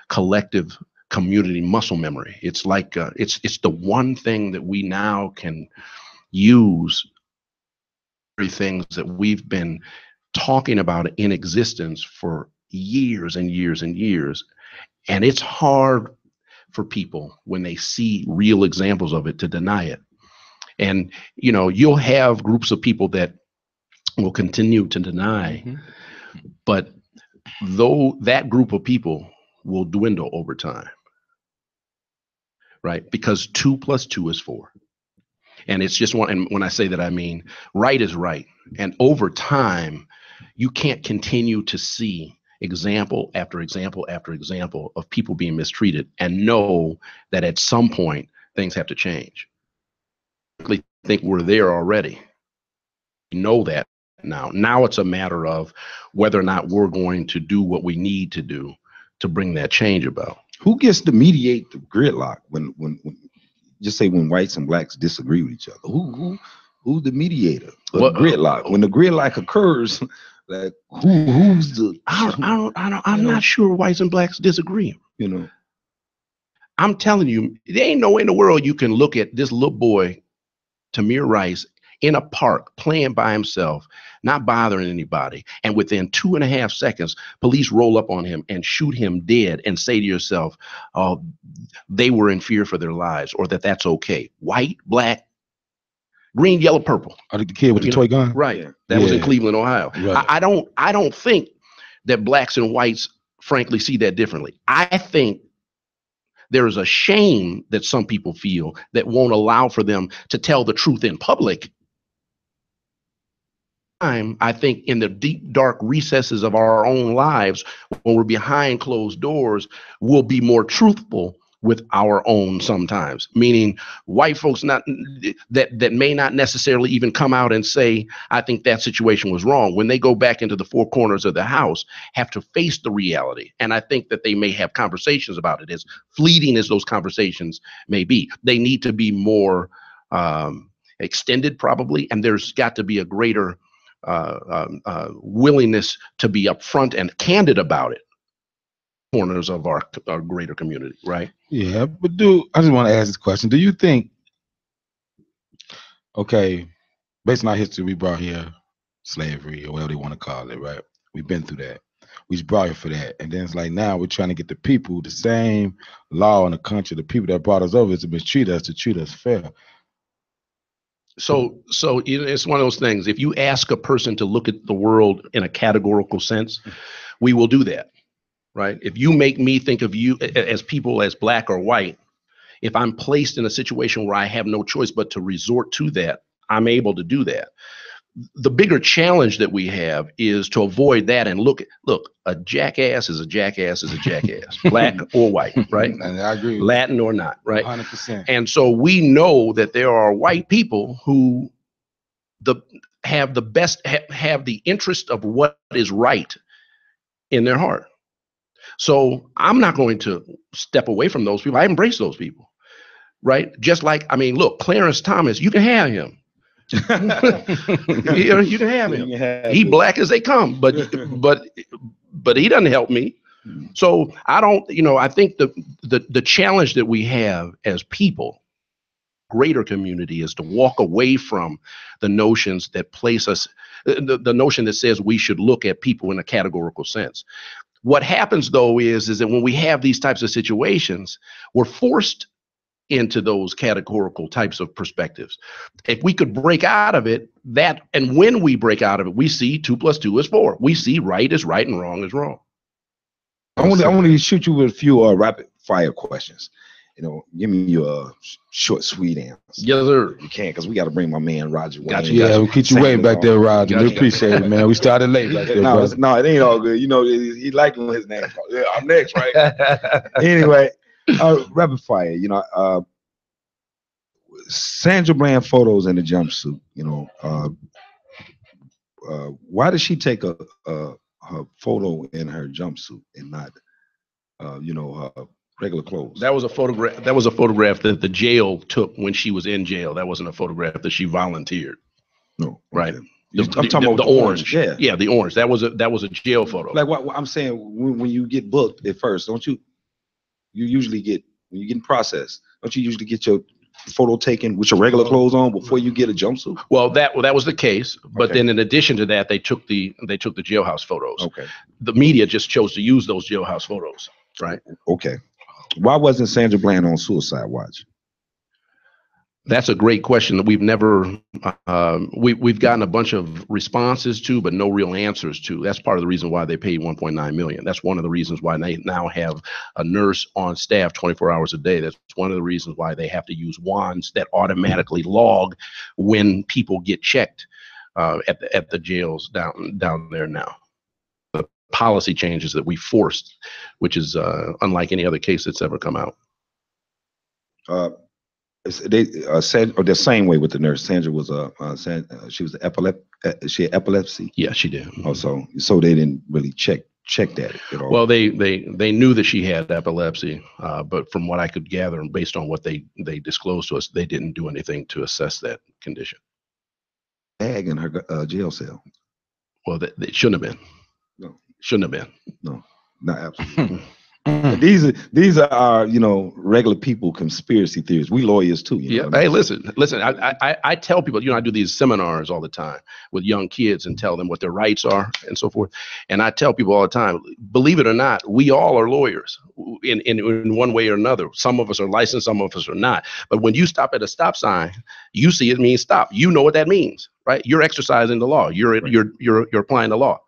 collective community muscle memory. It's like it's the one thing that we now can use, things that we've been talking about in existence for years and years and years. And it's hard for people when they see real examples of it to deny it. And, you'll have groups of people that will continue to deny, but though that group of people will dwindle over time, right? Because 2 + 2 is 4. And it's just one. And when I say that, I mean, right is right. And over time, you can't continue to see example after example after example of people being mistreated and know that at some point things have to change. I think we're there already. We know that now. Now it's a matter of whether or not we're going to do what we need to do to bring that change about. Who gets to mediate the gridlock when just say when whites and blacks disagree with each other? Who's the mediator of the gridlock? When the gridlock occurs, like who's the? I'm not sure whites and blacks disagree. I'm telling you, there ain't no way in the world you can look at this little boy, Tamir Rice, in a park playing by himself, not bothering anybody, and within 2.5 seconds, police roll up on him and shoot him dead, and say to yourself, "Oh, they were in fear for their lives," or that's okay. White, black, green, yellow, purple. The kid with the toy gun, right? Yeah. That was in Cleveland, Ohio. Right. I don't think that blacks and whites, frankly, see that differently. I think there is a shame that some people feel that won't allow for them to tell the truth in public. I think in the deep, dark recesses of our own lives, when we're behind closed doors, we'll be more truthful with our own sometimes, meaning white folks that may not necessarily even come out and say, I think that situation was wrong. When they go back into the four corners of the house, have to face the reality. And I think that they may have conversations about it, as fleeting as those conversations may be. They need to be more extended probably, and there's got to be a greater willingness to be upfront and candid about it. Corners of our greater community, right? Yeah, but I just want to ask this question. Do you think, okay, based on our history, we brought here slavery or whatever they want to call it, right? We've been through that. We just brought here for that. And then it's like now we're trying to get the people the same law in the country, the people that brought us over to mistreat us, to treat us fair. So it's one of those things. If you ask a person to look at the world in a categorical sense, we will do that, right? If you make me think of you as people as black or white, if I'm placed in a situation where I have no choice but to resort to that, I'm able to do that. The bigger challenge that we have is to avoid that and look, a jackass is a jackass is a jackass, black or white, right? And I agree. Latin or not, right? 100%. And so we know that there are white people who have the interest of what is right in their heart. So I'm not going to step away from those people. I embrace those people, right? Just like, Clarence Thomas, you can have him. You can have him. He black as they come, but he doesn't help me. So I think the challenge that we have as people, greater community, is to walk away from the notions that place us, the notion that says we should look at people in a categorical sense. What happens though is that when we have these types of situations, we're forced into those categorical types of perspectives. If we could break out of it, and when we break out of it, we see 2 + 2 is 4. We see right is right and wrong is wrong. I want to shoot you with a few rapid fire questions. Give me your short, sweet answer. Yes, sir. You can, because we got to bring my man Roger. Gotcha. Yeah, we'll keep you waiting back there, Roger. We appreciate it, man. We started late back there. No, it ain't all good. He like when his name. Yeah, I'm next, right? Anyway. Rapid fire, Sandra Bland photos in the jumpsuit. Why did she take her photo in her jumpsuit and not, her regular clothes? That was a photograph. That the jail took when she was in jail. That wasn't a photograph that she volunteered. No, okay. Right. I'm talking about the orange. Yeah, the orange. That was a jail photo. Like what I'm saying, when you get booked at first, don't you? You usually get, when you get in process, don't you usually get your photo taken with your regular clothes on before you get a jumpsuit? Well, that was the case, but then in addition to that, they took the jailhouse photos. Okay. The media just chose to use those jailhouse photos, right? Okay. Why wasn't Sandra Bland on suicide watch? That's a great question that we've never we've gotten a bunch of responses to, but no real answers to. That's part of the reason why they paid $1.9 million. That's one of the reasons why they now have a nurse on staff 24 hours a day. That's one of the reasons why they have to use wands that automatically log when people get checked at the jails down there now. The policy changes that we forced, which is unlike any other case that's ever come out. They said, or the same way with the nurse. Sandra was she was she had epilepsy. Yeah, she did. Also, so they didn't really check that at all. Well, they knew that she had epilepsy, but from what I could gather, and based on what they disclosed to us, they didn't do anything to assess that condition. Bag in her jail cell. Well, they shouldn't have been. No, shouldn't have been. No, not absolutely. These are our, regular people conspiracy theories. We lawyers too. Yeah. Hey, listen. I tell people, I do these seminars all the time with young kids and tell them what their rights are and so forth. And I tell people all the time, believe it or not, we all are lawyers in one way or another. Some of us are licensed, some of us are not. But when you stop at a stop sign, you see it means stop. You know what that means, right? You're exercising the law. You're applying the law.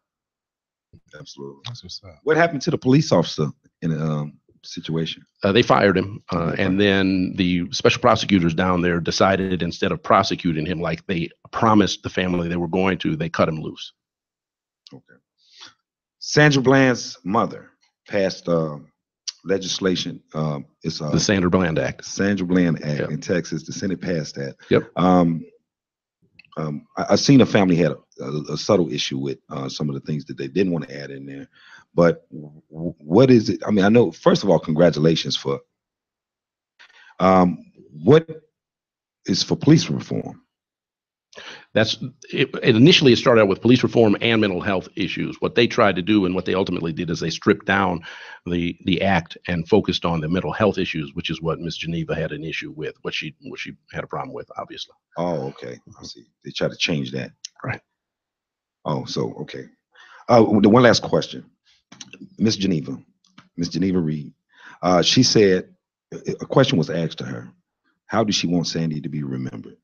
Absolutely. That's what's up. What happened to the police officer in a situation? They fired him, and then the special prosecutors down there decided, instead of prosecuting him like they promised the family they were going to, they cut him loose. Okay. Sandra Bland's mother passed legislation. It's the Sandra Bland Act. Sandra Bland Act in Texas. The Senate passed that. Yep. I've seen a family had a subtle issue with some of the things that they didn't want to add in there. But what is it? I mean, I know, first of all, congratulations for what is for police reform? Initially it started out with police reform and mental health issues. What they tried to do and what they ultimately did is they stripped down the act and focused on the mental health issues, which is what Miss Geneva had an issue with, what she had a problem with, obviously. Oh, okay. I see. They tried to change that. Right. Oh, so okay. The one last question. Miss Geneva Reed, she said a question was asked to her. How does she want Sandy to be remembered?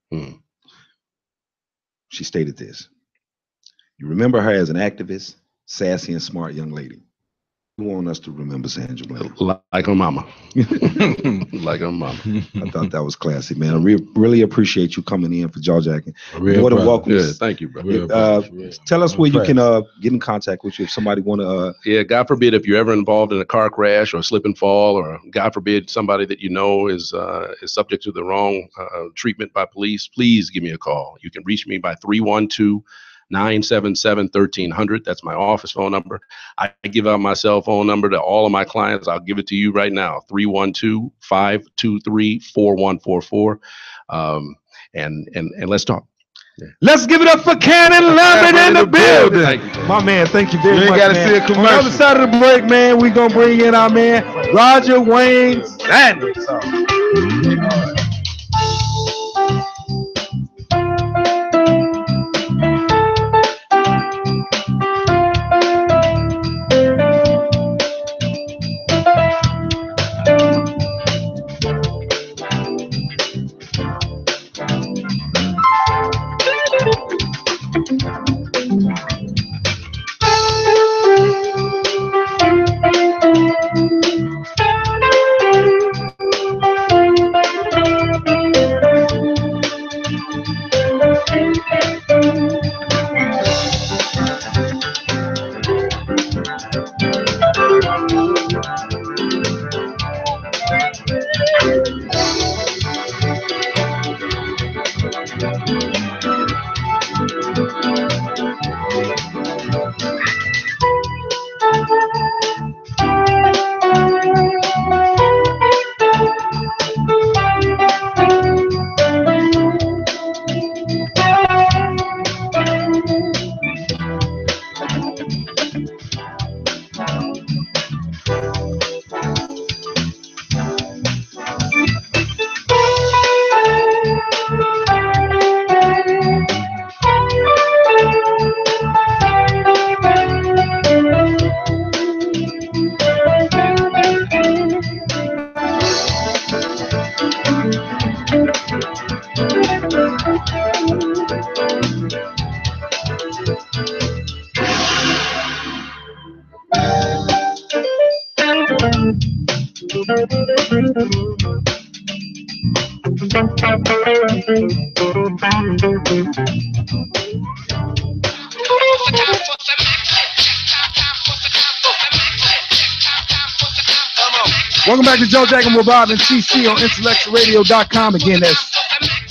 She stated this: you remember her as an activist, sassy and smart young lady. We want us to remember Sandra Bland. Like her mama. Like her mama. I thought that was classy, man. I really appreciate you coming in for jaw jacking. What a welcome. Yeah, thank you, bro. Tell us where you can get in contact with you if somebody want to. Yeah, God forbid if you're ever involved in a car crash or a slip and fall, or God forbid somebody that you know is subject to the wrong treatment by police, please give me a call. You can reach me by 312-977-1300. That's my office phone number. I give out my cell phone number to all of my clients. I'll give it to you right now: 312-523-4144. And let's talk. Yeah. Let's give it up for Cannon Lambert in the building. My man, thank you very much. You got to see a commercial. On the other side of the break, man, we're going to bring in our man, Roger Wayne Sanders. Welcome back to Joe Jackson with Bob and TC on IntellectualRadio.com. Again, that's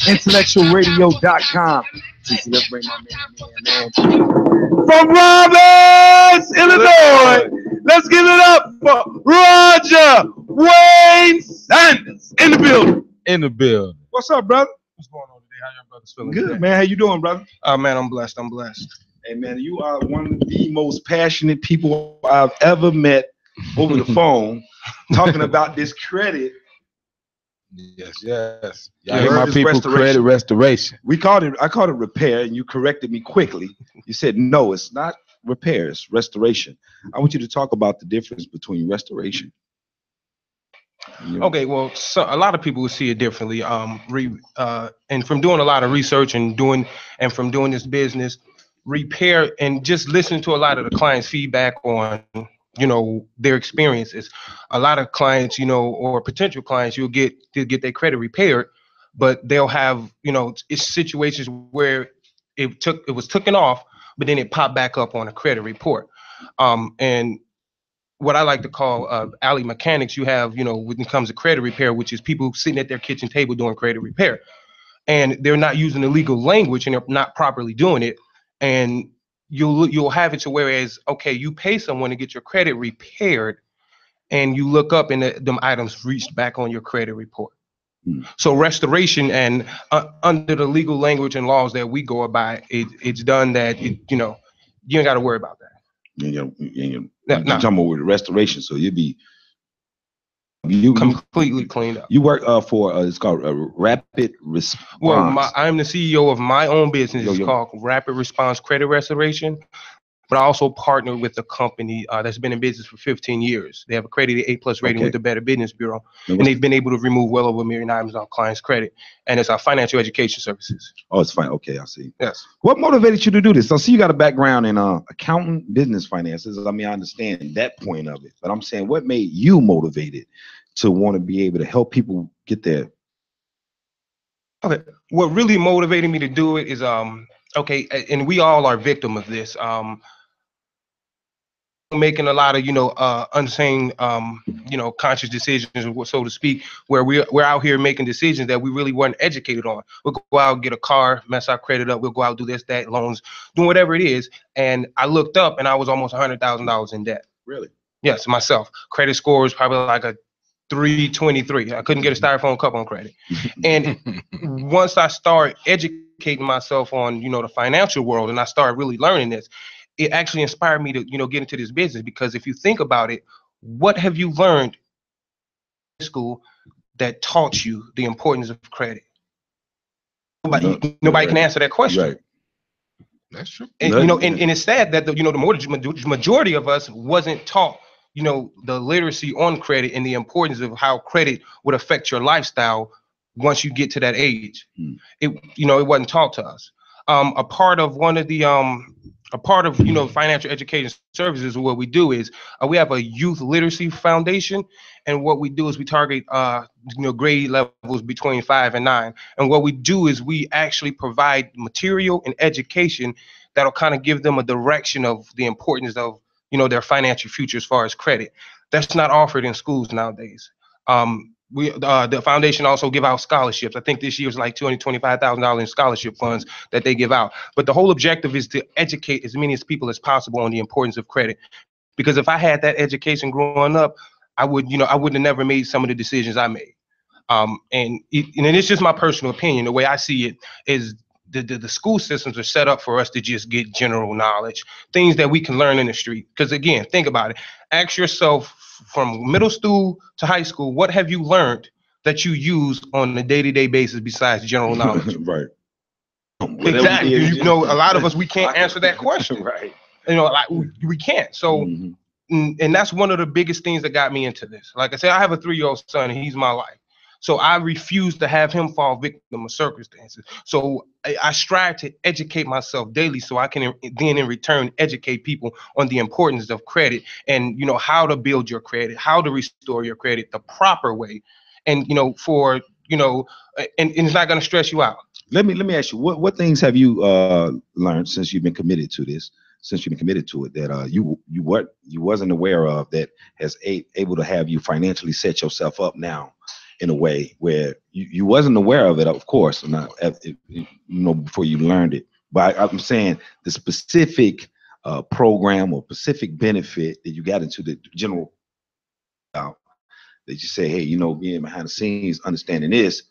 IntellectualRadio.com. TC, let's bring my man. From Providence, Illinois, let's give it up for Roger Wayne Sanders in the building. What's up, brother? What's going on today? How your brothers feeling? Good, today? man. How you doing, brother? Man, I'm blessed. Hey, man, you are one of the most passionate people I've ever met over the phone talking about this credit. Yes. Y'all hear my people, credit restoration. I called it repair, and you corrected me quickly. You said, no, it's not repair, it's restoration. I want you to talk about the difference between restoration. Okay, well, so a lot of people will see it differently. And from doing a lot of research and from doing this business, repair and just listening to a lot of the clients' feedback on, their experiences. A lot of clients, or potential clients, you'll get their credit repaired, but they'll have, it's situations where it was taken off, but then it popped back up on a credit report. And what I like to call alley mechanics, you have, when it comes to credit repair, which is people sitting at their kitchen table doing credit repair, and they're not using the legal language and they're not properly doing it. And you'll have it to whereas, okay, you pay someone to get your credit repaired, and you look up and them items reached back on your credit report. So restoration and under the legal language and laws that we go by, it's done that, you ain't got to worry about that. You're talking about with restoration, so you completely cleaned up. You work for it's called a Rapid Response. Well, I'm the CEO of my own business. It's called Rapid Response Credit Restoration. But I also partner with a company that's been in business for 15 years. They have accredited A+ rating with the Better Business Bureau, and they've been able to remove well over $1 million items on clients' credit. And it's our financial education services. Oh, it's fine. Okay, I see. Yes. What motivated you to do this? I see you got a background in accounting, business finances. I mean, I understand that point of it, but I'm saying, what made you motivated to want to be able to help people get there? Okay. What really motivated me to do it is okay, and we all are victim of this. Making a lot of unsane conscious decisions, so to speak, where we're out here making decisions that we really weren't educated on. We'll go out, get a car, mess our credit up, we'll go out, do this, that, loans, doing whatever it is. And I looked up and I was almost $100,000 in debt. Really? Yes, myself. Credit score was probably like a 323. I couldn't get a styrofoam cup on credit. And once I started educating myself on the financial world, and I started really learning this, it actually inspired me to, get into this business. Because if you think about it, what have you learned in school that taught you the importance of credit? Nobody can answer that question. Right. That's true. And, and it's sad that the majority of us wasn't taught, the literacy on credit and the importance of how credit would affect your lifestyle once you get to that age. It wasn't taught to us. A part of financial education services, what we do is we have a youth literacy foundation, and what we do is we target grade levels between 5 and 9, and what we do is we actually provide material and education that'll kind of give them a direction of the importance of their financial future as far as credit. That's not offered in schools nowadays. The foundation also give out scholarships. I think this year was like $225,000 in scholarship funds that they give out. But the whole objective is to educate as many people as possible on the importance of credit. Because if I had that education growing up, I wouldn't have never made some of the decisions I made. And it's just my personal opinion. The way I see it is the school systems are set up for us to just get general knowledge, things that we can learn in the street. Because again, think about it. Ask yourself, from middle school to high school, what have you learned that you use on a day-to-day basis besides general knowledge? Right. Exactly. A lot of us, we can't answer that question. Right. We can't. So, and that's one of the biggest things that got me into this. Like I said, I have a 3-year-old son, and he's my life. So I refuse to have him fall victim of circumstances. So I strive to educate myself daily so I can then in return educate people on the importance of credit and, how to build your credit, how to restore your credit the proper way. And, for and it's not going to stress you out. Let me ask you, what things have you learned since you've been committed to this, since you've been committed to it, that you wasn't aware of, that has able to have you financially set yourself up now in a way where you wasn't aware of it, of course, not before you learned it. But I'm saying the specific program or specific benefit that you got into the general that you say, hey, being behind the scenes, understanding this,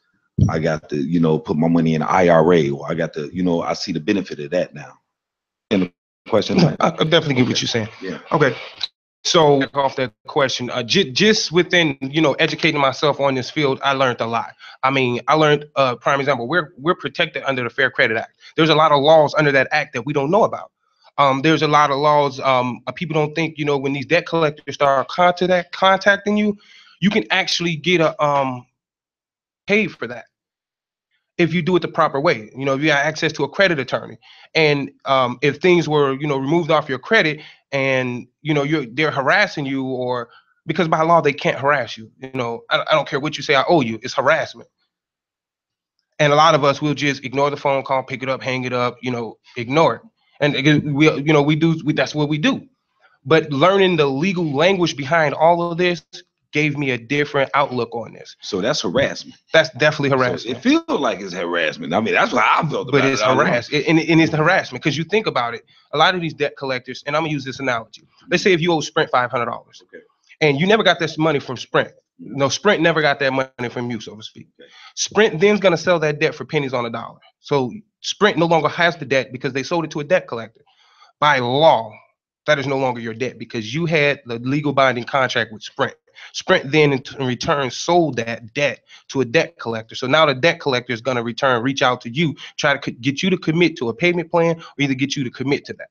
I got to, put my money in an IRA, or I got to, I see the benefit of that now. And the question, I definitely get what you're saying. Yeah. Okay. So off that question, just within, educating myself on this field, I learned a lot. I mean, I learned, prime example, we're protected under the Fair Credit Act. There's a lot of laws under that act that we don't know about. There's a lot of laws. People don't think, when these debt collectors start contacting you, you can actually get paid for that if you do it the proper way. If you have access to a credit attorney, and if things were, removed off your credit, and they're harassing you, or because by law they can't harass you. I don't care what you say I owe you, it's harassment. And a lot of us will just ignore the phone call, pick it up, hang it up, ignore it. And again, that's what we do. But learning the legal language behind all of this gave me a different outlook on this. So that's harassment. That's definitely harassment. So it feels like it's harassment. I mean, that's what I felt about it. But it's harassment, and it's harassment, because you think about it. A lot of these debt collectors, and I'm gonna use this analogy. Let's say if you owe Sprint $500, okay, and you never got this money from Sprint. No, Sprint never got that money from you, so to speak. Okay. Sprint then's gonna sell that debt for pennies on a dollar. So Sprint no longer has the debt because they sold it to a debt collector. By law, that is no longer your debt because you had the legal binding contract with Sprint. Sprint then in return sold that debt to a debt collector. So now the debt collector is going to reach out to you, try to get you to commit to a payment plan, or either get you to commit to that.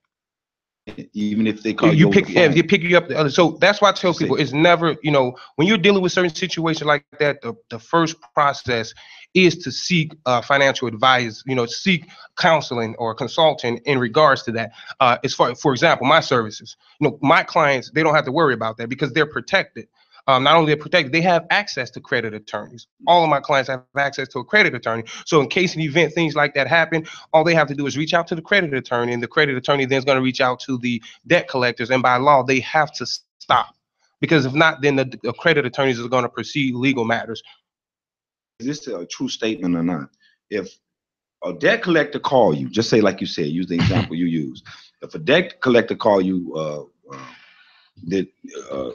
Even if they call you pick you up the other. So that's why I tell people it's never, when you're dealing with certain situations like that, the first process is to seek financial advice, seek counseling or consulting in regards to that. As far, for example, my services, my clients, they don't have to worry about that because they're protected. Not only they're protected, they have access to credit attorneys. All of my clients have access to a credit attorney. So in case in event things like that happen, all they have to do is reach out to the credit attorney, and the credit attorney then is going to reach out to the debt collectors. And by law, they have to stop, because if not, then the credit attorneys are going to proceed legal matters. Is this a true statement or not? If a debt collector call you, just say like you said, use the example you use. If a debt collector call you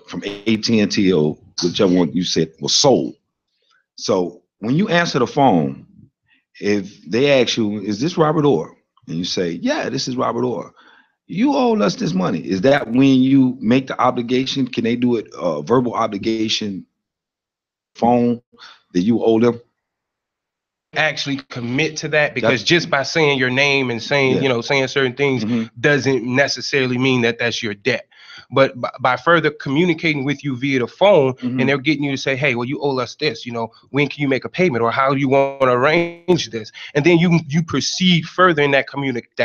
from AT&T or whichever one you said was sold. So when you answer the phone, if they ask you, is this Robert Orr? And you say, yeah, this is Robert Orr. You owe us this money. Is that when you make the obligation? Can they do it verbal obligation phone that you owe them? Actually commit to that, because just by saying your name and saying, saying certain things doesn't necessarily mean that that's your debt. But by further communicating with you via the phone, and they're getting you to say, hey, well, you owe us this, when can you make a payment, or how do you want to arrange this? And then you proceed further in that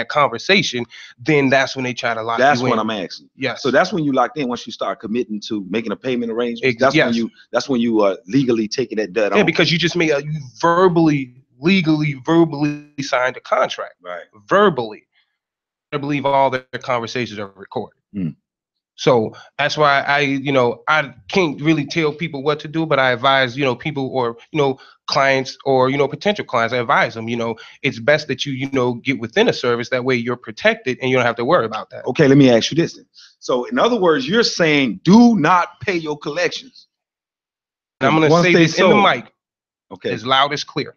conversation, then that's when they try to lock you in. That's what I'm asking. Yeah. So that's when you locked in, once you start committing to making a payment arrangement. That's when you are legally taking that debt on. Yeah, because you just made legally signed a contract. Right. Verbally. I believe all their conversations are recorded. So that's why I can't really tell people what to do, but I advise, people or, clients or, potential clients, I advise them, it's best that you, get within a service. That way you're protected and you don't have to worry about that. Okay, let me ask you this then. So in other words, you're saying do not pay your collections. And I'm going to say this in the mic, okay, as loud as clear.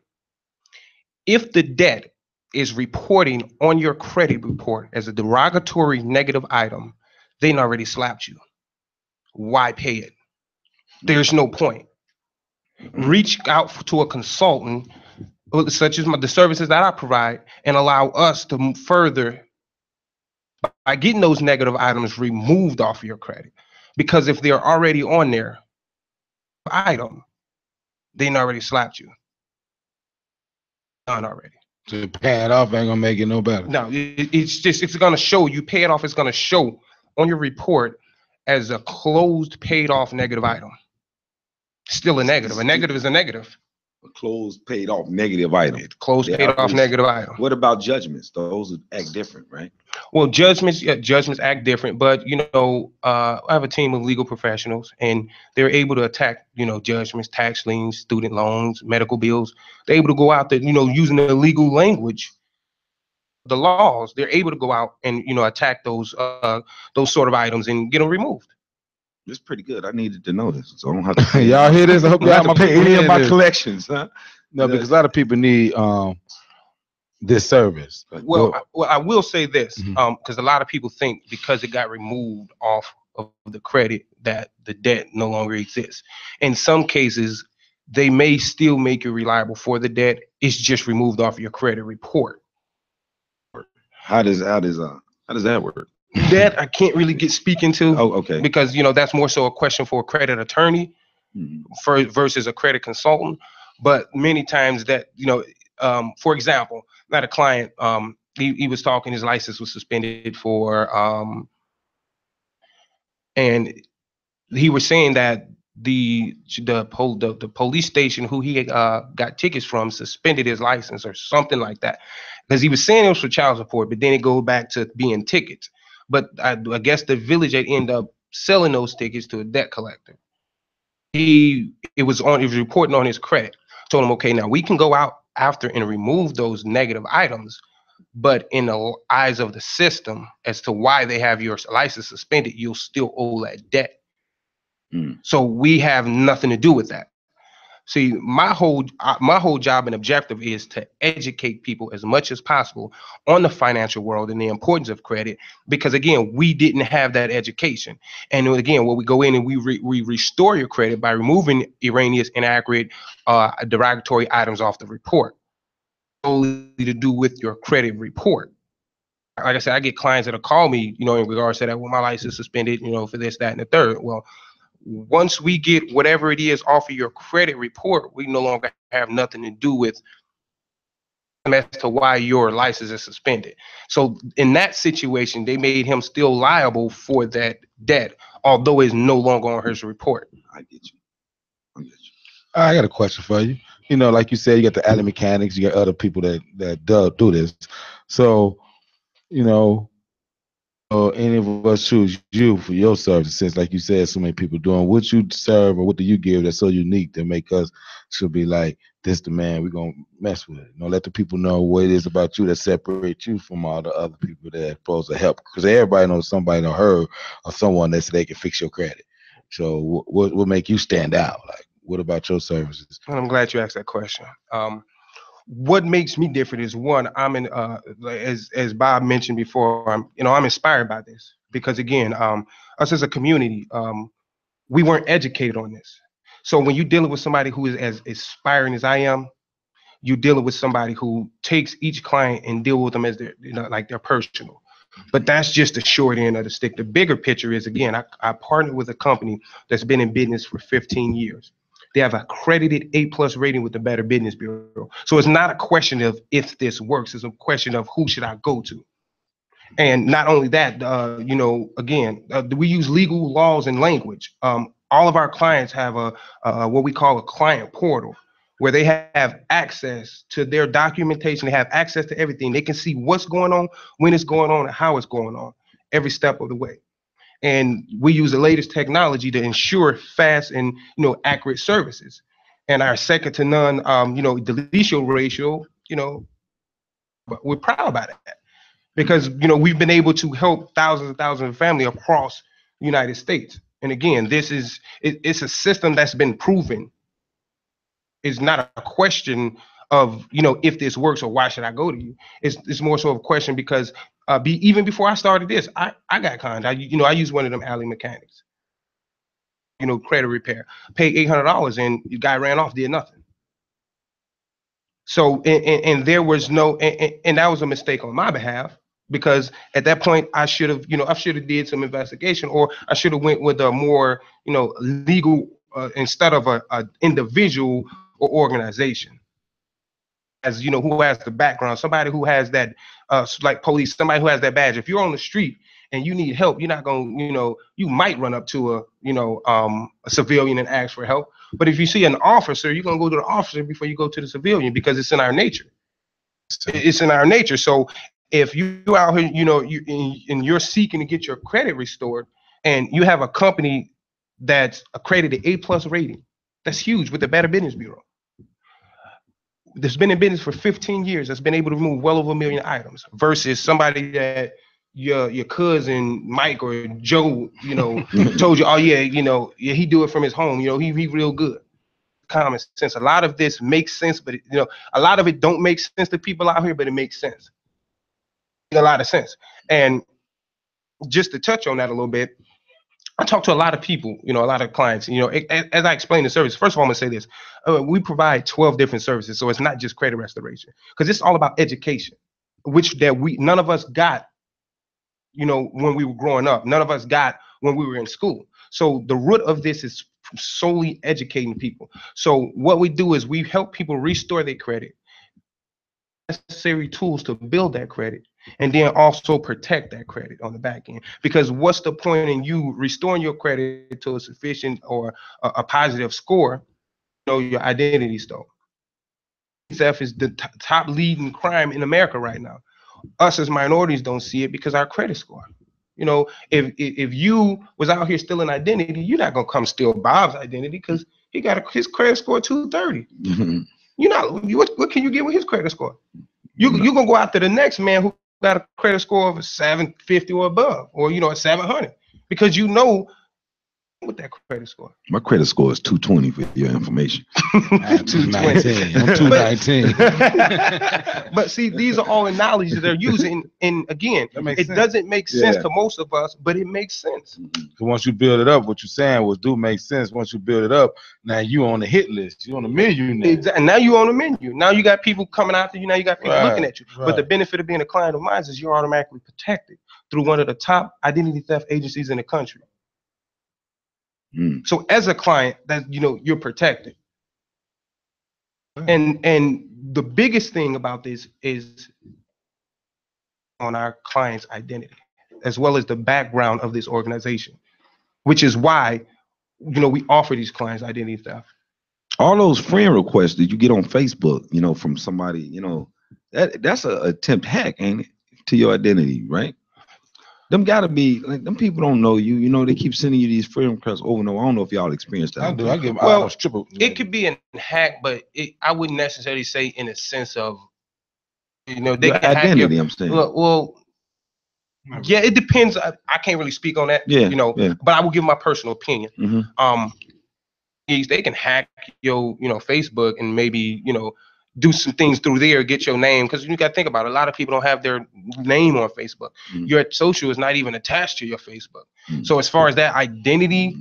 If the debt is reporting on your credit report as a derogatory negative item, they already slapped you. Why pay it? There's no point. Reach out to a consultant, such as the services that I provide, and allow us to further by getting those negative items removed off your credit. Because if they're already on there, item, they already slapped you. Done already. To pay it off ain't gonna make it no better. No, it's gonna show you pay it off. It's gonna show on your report as a closed, paid off negative item. Still a negative. A negative is a negative. Closed paid off negative item. Closed paid off negative item. What about judgments? Those act different, right? Well, judgments act different, but I have a team of legal professionals, and they're able to attack, judgments, tax liens, student loans, medical bills. They're able to go out there, using the legal language, the laws. They're able to go out and attack those sort of items and get them removed. It's pretty good. I needed to know this, so I don't have to pay. Y'all hear this? I hope y'all have to pay any of my collections, huh? No, because a lot of people need this service. Well, I will say this, because a lot of people think because it got removed off of the credit that the debt no longer exists. In some cases, they may still make you reliable for the debt. It's just removed off your credit report. How does that work? That I can't really speak into. Oh, okay. Because that's more so a question for a credit attorney versus a credit consultant. But many times that for example, not a client. He was talking. His license was suspended for and he was saying that the police station who he got tickets from suspended his license or something like that, because he was saying it was for child support, but then it goes back to being tickets. But I guess the village had ended up selling those tickets to a debt collector. It was reporting on his credit. Told him, okay, now we can go out after and remove those negative items, but in the eyes of the system as to why they have your license suspended, you'll still owe that debt. So we have nothing to do with that. See, my whole job and objective is to educate people as much as possible on the financial world and the importance of credit, because again, we didn't have that education. And again, when we go in and we restore your credit by removing erroneous, inaccurate, derogatory items off the report, only to do with your credit report. Like I said, I get clients that'll call me, in regards to that, well, my license suspended, for this, that, and the third. Well, once we get whatever it is off of your credit report, we no longer have nothing to do with as to why your license is suspended. So in that situation, they made him still liable for that debt, although it's no longer on his report. I get you. I got a question for you. Like you said, you got the alley mechanics, you got other people that do this. So, any of us choose you for your service, since like you said, so many people doing what you serve, or what do you give that's so unique that make us should be like, this the man we're gonna mess with. Let the people know what it is about you that separates you from all the other people that are supposed to help, because everybody knows somebody that heard of someone that said they can fix your credit. So what make you stand out? Like, what about your services? I'm glad you asked that question. What makes me different is, one, I'm in as Bob mentioned before, I'm inspired by this, because again, us as a community, we weren't educated on this. So when you're dealing with somebody who is as aspiring as I am, you're dealing with somebody who takes each client and deal with them as their, like they're personal. But that's just the short end of the stick. The bigger picture is, again, I partnered with a company that's been in business for 15 years. They have a accredited A+ rating with the Better Business Bureau. So it's not a question of if this works, it's a question of who should I go to. And not only that, we use legal laws and language. All of our clients have what we call a client portal, where they have access to their documentation. They have access to everything. They can see what's going on, when it's going on, and how it's going on every step of the way. And we use the latest technology to ensure fast and accurate services. And our second to none, deletion ratio, we're proud about it, because we've been able to help thousands and thousands of families across the United States. And again, it's a system that's been proven. It's not a question of if this works or why should I go to you. It's more so a question because even before I started this, I got conned. I used one of them alley mechanics. Credit repair. Paid $800 and the guy ran off, did nothing. So and there was no and that was a mistake on my behalf, because at that point I should have did some investigation, or I should have went with a more legal instead of a individual or organization, as who has the background, somebody who has that like police, somebody who has that badge. If you're on the street and you need help, you're not going to, you might run up to a civilian and ask for help. But if you see an officer, you're going to go to the officer before you go to the civilian, because it's in our nature. It's in our nature. So if you out here, you're seeking to get your credit restored, and you have a company that's accredited A+ rating, that's huge, with the Better Business Bureau, that's been in business for 15 years, that's been able to remove well over 1 million items, versus somebody that your cousin Mike or Joe, told you, oh yeah, he do it from his home, he real good. Common sense. A lot of this makes sense, but a lot of it don't make sense to people out here, but it makes sense. A lot of sense. And just to touch on that a little bit, I talk to a lot of people, a lot of clients, as I explain the service. First of all, I'm gonna say this: we provide 12 different services, so it's not just credit restoration, because it's all about education, which none of us got, when we were growing up. None of us got when we were in school. So the root of this is solely educating people. So what we do is we help people restore their credit, necessary tools to build that credit, and then also protect that credit on the back end. Because what's the point in you restoring your credit to a sufficient or a positive score, your identity stolen? Theft is the top leading crime in America right now. Us as minorities don't see it because our credit score. If you was out here stealing identity, you're not gonna come steal Bob's identity because he got his credit score 230. Mm-hmm. What can you get with his credit score? You gonna go after the next man who got a credit score of 750 or above, or a 700, because with that credit score. My credit score is 220 for your information. 219. I'm 219. But see, these are all analogies that they're using, and again, it doesn't make sense to most of us, but it makes sense. So once you build it up, what you're saying do make sense. Once you build it up, now you on the hit list. You on the menu now. Exactly. Now you on the menu. Now you got people coming after you. Now you got people looking at you. Right. But the benefit of being a client of mine is you're automatically protected through one of the top identity theft agencies in the country. So as a client, that you're protected. And the biggest thing about this is on our client's identity, as well as the background of this organization, which is why we offer these clients identity theft. All those friend requests that you get on Facebook, from somebody, that's a attempt hack, ain't it, to your identity, right? Them gotta be like, them people don't know you. They keep sending you these friend requests over and over. I don't know if y'all experienced that. I do. I get triple. It could be a hack, but I wouldn't necessarily say in a sense of, they can identity. Hack I'm saying. Well, yeah, it depends. I can't really speak on that. Yeah. But I will give my personal opinion. Mm-hmm. They can hack your, Facebook and maybe, do some things through there, get your name, because you got to think about it. A lot of people don't have their name on Facebook. Mm-hmm. Your social is not even attached to your Facebook. Mm-hmm. So as far as that identity,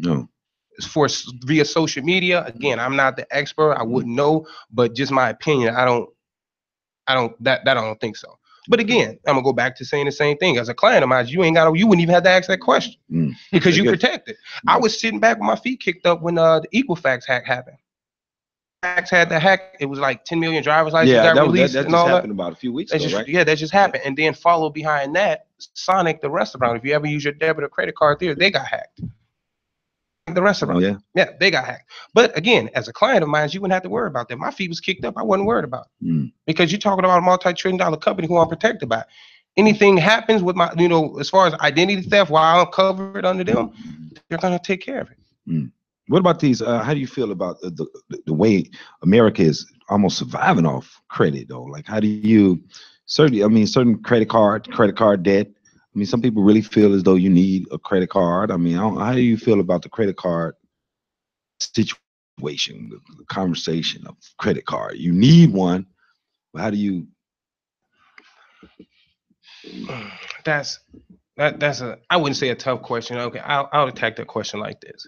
for via social media, again, I'm not the expert. I wouldn't know, but just my opinion, I don't think so. But again, I'm gonna go back to saying the same thing. As a client of mine, you wouldn't even have to ask that question because you protected. I was sitting back with my feet kicked up when the Equifax hack happened. Had the hack, it was like 10 million driver's licenses got released. That just happened about a few weeks ago, right? Yeah, that just happened. And then followed behind that, Sonic, the restaurant. If you ever use your debit or credit card there, they got hacked. The restaurant. Oh, yeah, they got hacked. But again, as a client of mine, you wouldn't have to worry about that. My feet was kicked up. I wasn't worried about it. Because you're talking about a multi-trillion-dollar company who I'm protected by. Anything happens with my, as far as identity theft, while I'm covered under them, they're going to take care of it. What about these? How do you feel about the way America is almost surviving off credit, though? Like, how do you certain credit card debt? I mean, some people really feel as though you need a credit card. I mean, how do you feel about the credit card situation, the conversation of credit card? You need one, but how do you? That's I wouldn't say a tough question. Okay, I'll attack that question like this.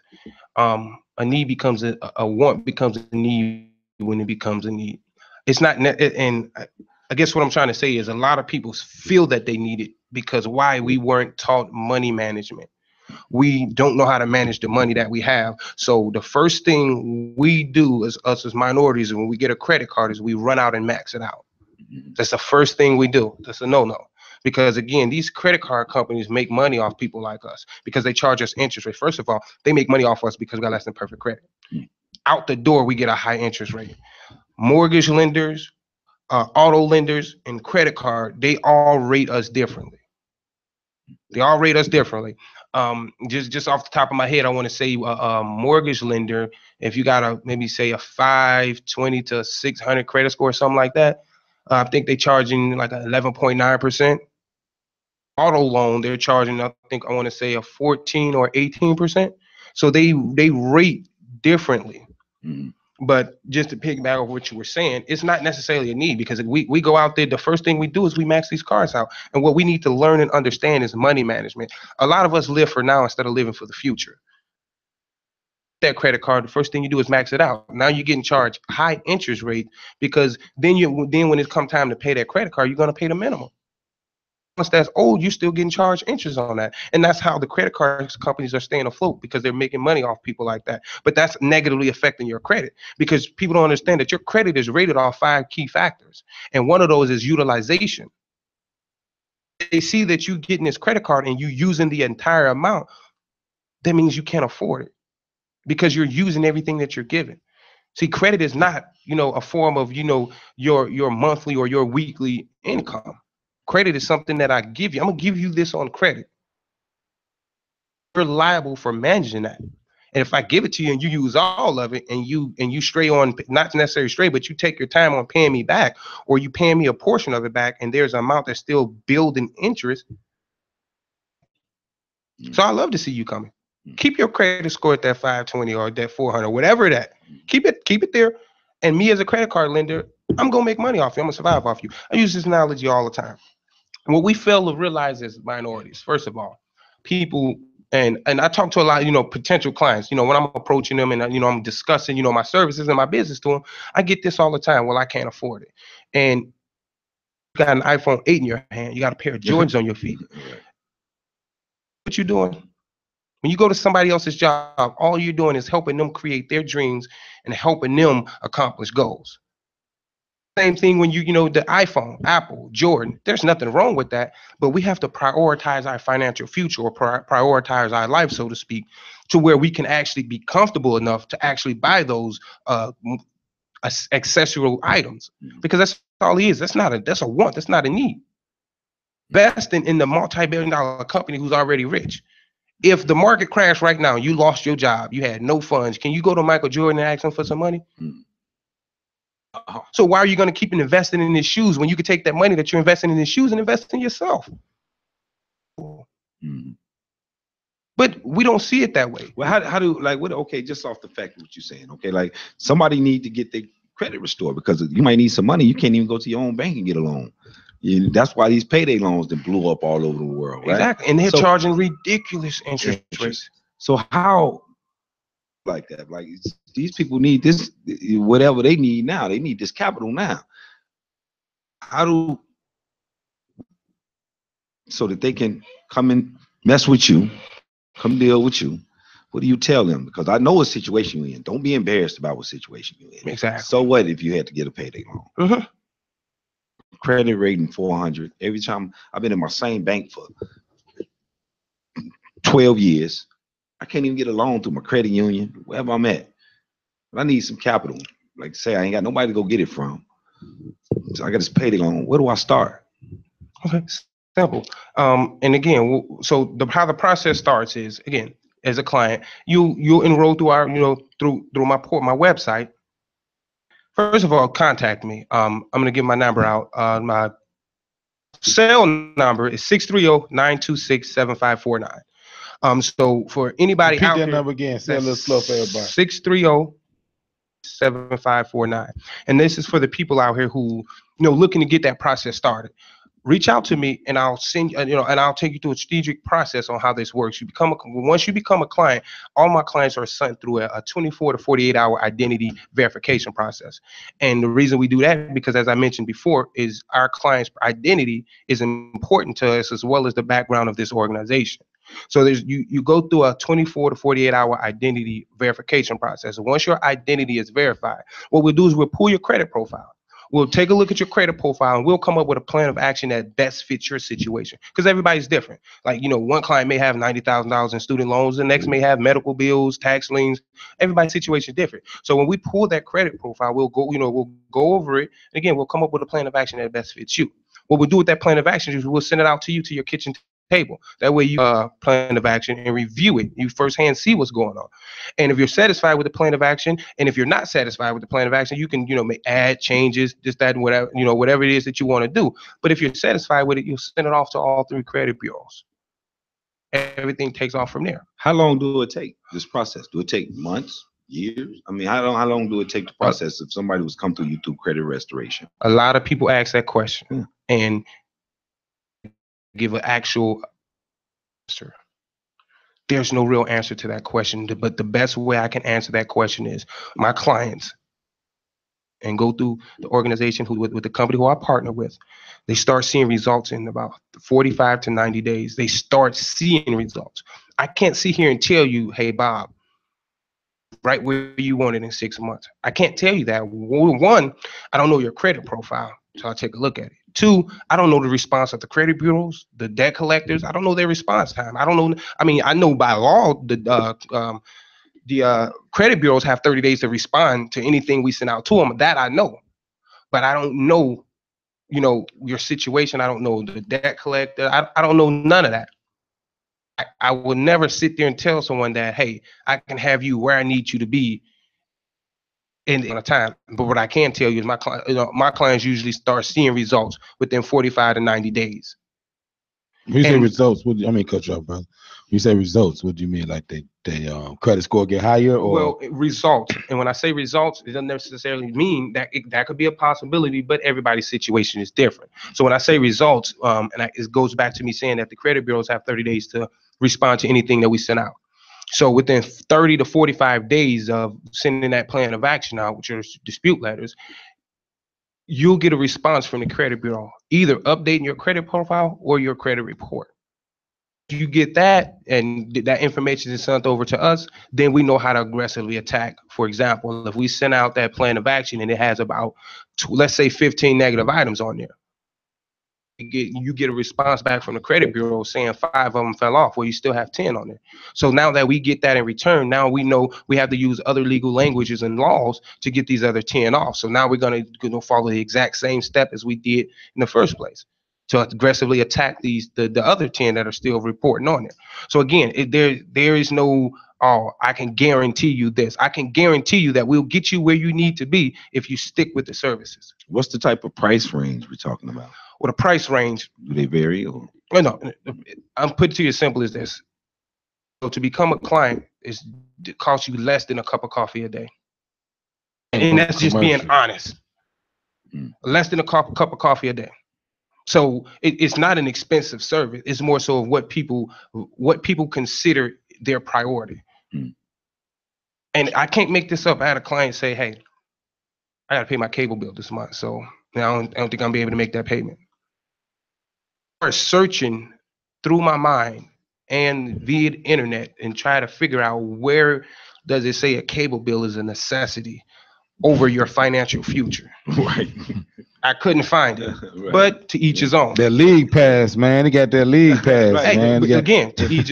A need becomes a want becomes a need when it becomes a need. It's not, and I guess what I'm trying to say is a lot of people feel that they need it because we weren't taught money management. We don't know how to manage the money that we have. So the first thing we do as minorities when we get a credit card is we run out and max it out. That's the first thing we do. That's a no-no. Because again, these credit card companies make money off people like us because they charge us interest rate. First of all, they make money off us because we got less than perfect credit. Out the door, we get a high interest rate. Mortgage lenders, auto lenders, and credit card, they all rate us differently. Just off the top of my head, I want to say a mortgage lender, if you got maybe say a 520 to 600 credit score, something like that, I think they charging like 11.9%. Auto loan, they're charging, I want to say a 14 or 18%. So they rate differently. Mm-hmm. But just to piggyback on what you were saying, it's not necessarily a need, because we go out there, the first thing we do is we max these cards out. And what we need to learn and understand is money management. A lot of us live for now instead of living for the future. That credit card, the first thing you do is max it out. Now you're getting charged high interest rate, because then when it comes time to pay that credit card, you're going to pay the minimum. Once that's old, you're still getting charged interest on that. And that's how the credit card companies are staying afloat, because they're making money off people like that. But that's negatively affecting your credit, because people don't understand that your credit is rated off 5 key factors. And one of those is utilization. They see that you getting this credit card and you using the entire amount. That means you can't afford it, because you're using everything that you're given. See, credit is not, a form of, your monthly or your weekly income. Credit is something that I give you. I'm gonna give you this on credit. You're liable for managing that. And if I give it to you and you use all of it, and you stray on, not necessarily stray, but you take your time on paying me back, or you paying me a portion of it back, and there's an amount that's still building interest. So I love to see you coming. Keep your credit score at that 520 or that 400, whatever that. Keep it there. And me as a credit card lender, I'm gonna make money off you. I'm gonna survive off you. I use this analogy all the time. What we fail to realize as minorities, first of all, people, and I talk to a lot of, potential clients, when I'm approaching them and, I'm discussing, my services and my business to them, I get this all the time. Well, I can't afford it. And you got an iPhone 8 in your hand, you got a pair of Jordans on your feet. What you doing? When you go to somebody else's job, all you're doing is helping them create their dreams and helping them accomplish goals. Same thing when the iPhone, Apple, Jordan, there's nothing wrong with that, but we have to prioritize our financial future, or prioritize our life, so to speak, to where we can actually be comfortable enough to actually buy those accessory items, because that's all it is. That's a want. That's not a need. Best in the multi-billion-dollar company who's already rich. If the market crashed right now, you lost your job, you had no funds, can you go to Michael Jordan and ask him for some money? So why are you going to keep investing in his shoes when you could take that money that you're investing in his shoes and invest in yourself? But we don't see it that way. Well, how do okay, just off the fact of what you're saying, okay, like somebody need to get their credit restored, because you might need some money. You can't even go to your own bank and get a loan. That's why these payday loans that blew up all over the world, right? Exactly, and they're charging ridiculous interest rates. So how, like that, like these people need this, whatever they need now. They need this capital now. So that they can come and mess with you, come deal with you. What do you tell them? Because I know what situation you're in. Don't be embarrassed about what situation you're in. Exactly. So what if you had to get a payday loan? Mm-hmm. Credit rating 400. Every time I've been in my same bank for 12 years, I can't even get a loan through my credit union, wherever I'm at. But I need some capital. Like say, I ain't got nobody to go get it from. So I got this payday loan. Where do I start? Okay, simple. And again, so how the process starts is, again, as a client, you'll enroll through our, through my website. First of all, contact me. I'm gonna give my number out. My cell number is 630-926-7549. So for anybody Repeat out that there, number again. Say a little slow for everybody. 630-7549. And this is for the people out here who, looking to get that process started. Reach out to me and I'll send you, and I'll take you through a strategic process on how this works. Once you become a client, all my clients are sent through a 24 to 48 hour identity verification process. And the reason we do that, because as I mentioned before, is our client's identity is important to us, as well as the background of this organization. So you go through a 24 to 48 hour identity verification process. Once your identity is verified, what we'll do is we'll pull your credit profile. We'll take a look at your credit profile and we'll come up with a plan of action that best fits your situation. Because everybody's different. Like, one client may have $90,000 in student loans, the next may have medical bills, tax liens. Everybody's situation is different. So when we pull that credit profile, we'll go over it. And again, we'll come up with a plan of action that best fits you. What we'll do with that plan of action is we'll send it out to you to your kitchen table. That way you plan of action and review it. You firsthand see what's going on. And if you're satisfied with the plan of action, and if you're not satisfied with the plan of action, you can, add changes, this, that, and whatever, whatever it is that you want to do. But if you're satisfied with it, you'll send it off to all 3 credit bureaus. Everything takes off from there. How long do it take, this process? Do it take months, years? I mean, how long do it take to process if somebody was come through you through credit restoration? A lot of people ask that question and give an actual answer. There's no real answer to that question, but the best way I can answer that question is my clients and go through the organization with the company who I partner with. They start seeing results in about 45 to 90 days. They start seeing results. I can't sit here and tell you, hey, Bob, right where you want it in 6 months. I can't tell you that. One, I don't know your credit profile, so I'll take a look at it. 2, I don't know the response of the credit bureaus, the debt collectors. I don't know their response time. I don't know. I mean, I know by law the credit bureaus have 30 days to respond to anything we send out to them. That I know, but I don't know, your situation. I don't know the debt collector. I don't know none of that. I will never sit there and tell someone that, hey, I can have you where I need you to be in a time. But what I can tell you is my clients usually start seeing results within 45 to 90 days. When you say results, cut you off, brother. When you say results, what do you mean? Like they credit score get higher, or? Well, results. And when I say results, it doesn't necessarily mean that that could be a possibility, but everybody's situation is different. So when I say results, it goes back to me saying that the credit bureaus have 30 days to respond to anything that we send out. So within 30 to 45 days of sending that plan of action out, which are dispute letters, you'll get a response from the credit bureau, either updating your credit profile or your credit report. If you get that and that information is sent over to us, then we know how to aggressively attack. For example, if we send out that plan of action and it has about, let's say, 15 negative items on there, you get a response back from the credit bureau saying 5 of them fell off. Well, you still have 10 on there. So now that we get that in return, now we know we have to use other legal languages and laws to get these other 10 off. So now we're going to follow the exact same step as we did in the first place to aggressively attack the other 10 that are still reporting on there. So again, there is no, I can guarantee you this. I can guarantee you that we'll get you where you need to be if you stick with the services. What's the type of price range we're talking about? Well, the price range. Do they vary? Or? No, I'm putting it to you as simple as this. So to become a client, it costs you less than a cup of coffee a day. And that's just being honest. Less than a cup of coffee a day. So it's not an expensive service. It's more so of what people consider their priority. And I can't make this up. I had a client say, hey, I got to pay my cable bill this month. So now I don't think I'm going to be able to make that payment. I started searching through my mind and via the internet and try to figure out where does it say a cable bill is a necessity over your financial future. Right. I couldn't find it, Right. But to each his own. That league pass, man. They got that league pass, Right. man. Again, to each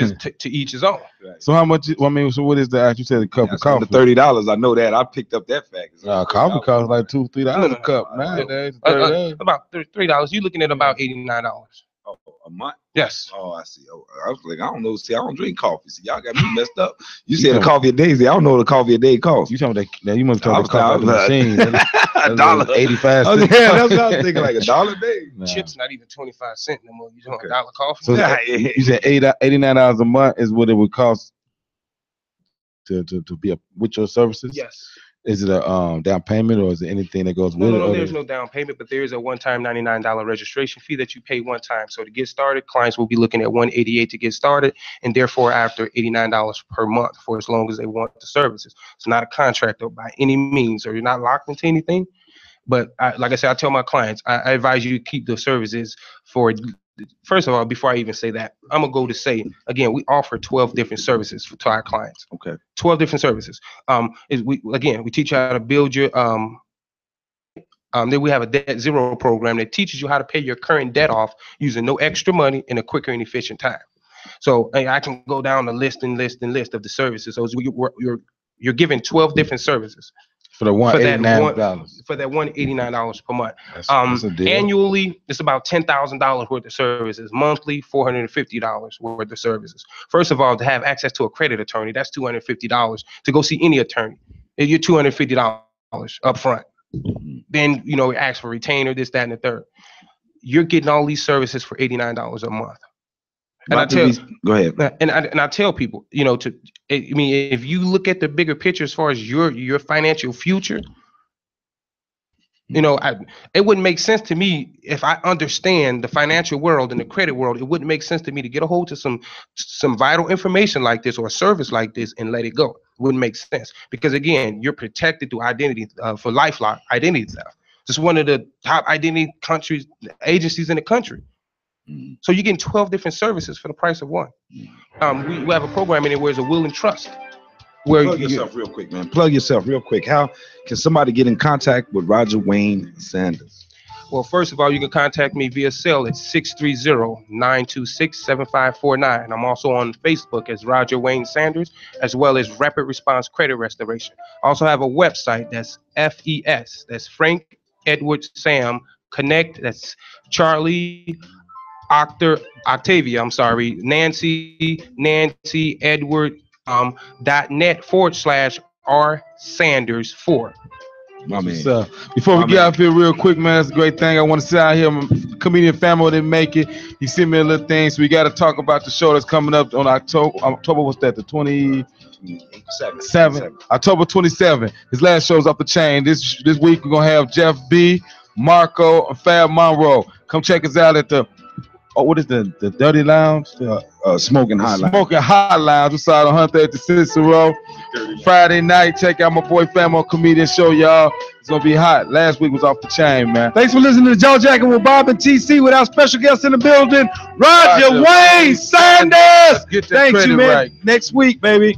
his own. Right. So how much? So what is that? You said a cup of coffee. $30. I know that. I picked up that fact. Coffee costs like $2-3 a cup nowadays. About $3. You're looking at about $89. Oh, a month? Yes. Oh, I see. Oh, I was like, I don't know. See, I don't drink coffee. See, y'all got me messed up. You said a coffee a day. See, I don't know what a coffee a day costs. You talking that you must talk about the machine. $1. 85 cents. Yeah, that's what I was thinking, like $1 a day. Nah. Chips not even 25 cents no more. You talking $1 coffee? So you said $89 a month is what it would cost to be with your services? Yes. Is it a down payment, or is it anything that goes with it? No, there's no down payment, but there is a one-time $99 registration fee that you pay one time. So to get started, clients will be looking at $188 to get started, and therefore after $89 per month for as long as they want the services. It's not a contract though, by any means, or you're not locked into anything. But like I said, I tell my clients, I advise you to keep the services for. First of all, before I even say that, I'm gonna go to say again, we offer 12 different services to our clients. Okay. 12 different services. We teach you how to build your Then we have a debt zero program that teaches you how to pay your current debt off using no extra money in a quicker and efficient time. So I can go down the list of the services. So you're given 12 different services. For the $189. For that $189 per month. That's a deal. Annually, it's about $10,000 worth of services. Monthly, $450 worth of services. First of all, to have access to a credit attorney, that's $250. To go see any attorney, you're $250 up front. Then, ask for retainer, this, that, and the third. You're getting all these services for $89 a month. And go ahead. And I tell people, if you look at the bigger picture as far as your financial future, it wouldn't make sense to me if I understand the financial world and the credit world. It wouldn't make sense to me to get a hold of some vital information like this or a service like this and let it go. It wouldn't make sense because, again, you're protected through identity for LifeLock identity theft. It's one of the top identity agencies in the country. So you're getting 12 different services for the price of one. We have a program in it where it's a will and trust. Plug yourself real quick, man. Plug yourself real quick. How can somebody get in contact with Roger Wayne Sanders? Well, first of all, you can contact me via cell at 630-926-7549. I'm also on Facebook as Roger Wayne Sanders, as well as Rapid Response Credit Restoration. I also have a website that's FES. That's Frank Edward Sam Connect. That's Charlie Octavia, Nancy Edward .net/R Sanders 4. My man. So before we get out here real quick, man, that's a great thing. I want to say out here, comedian family didn't make it. He sent me a little thing, so we got to talk about the show that's coming up on October. What's that? The 27th. October 27th. His last show's off the chain. This week we're gonna have Jeff B, Marco, and Fab Monroe. Come check us out at the what is the Dirty Lounge? Smoking Hot Lounge. Smoking Hot Lounge beside 130 Cicero. Friday night, check out my boy Famo Comedian Show, y'all. It's gonna be hot. Last week was off the chain, man. Thanks for listening to Joe Jacket with Bob and TC with our special guest in the building, Roger Wayne Sanders. Thank you, man. Right. Next week, baby.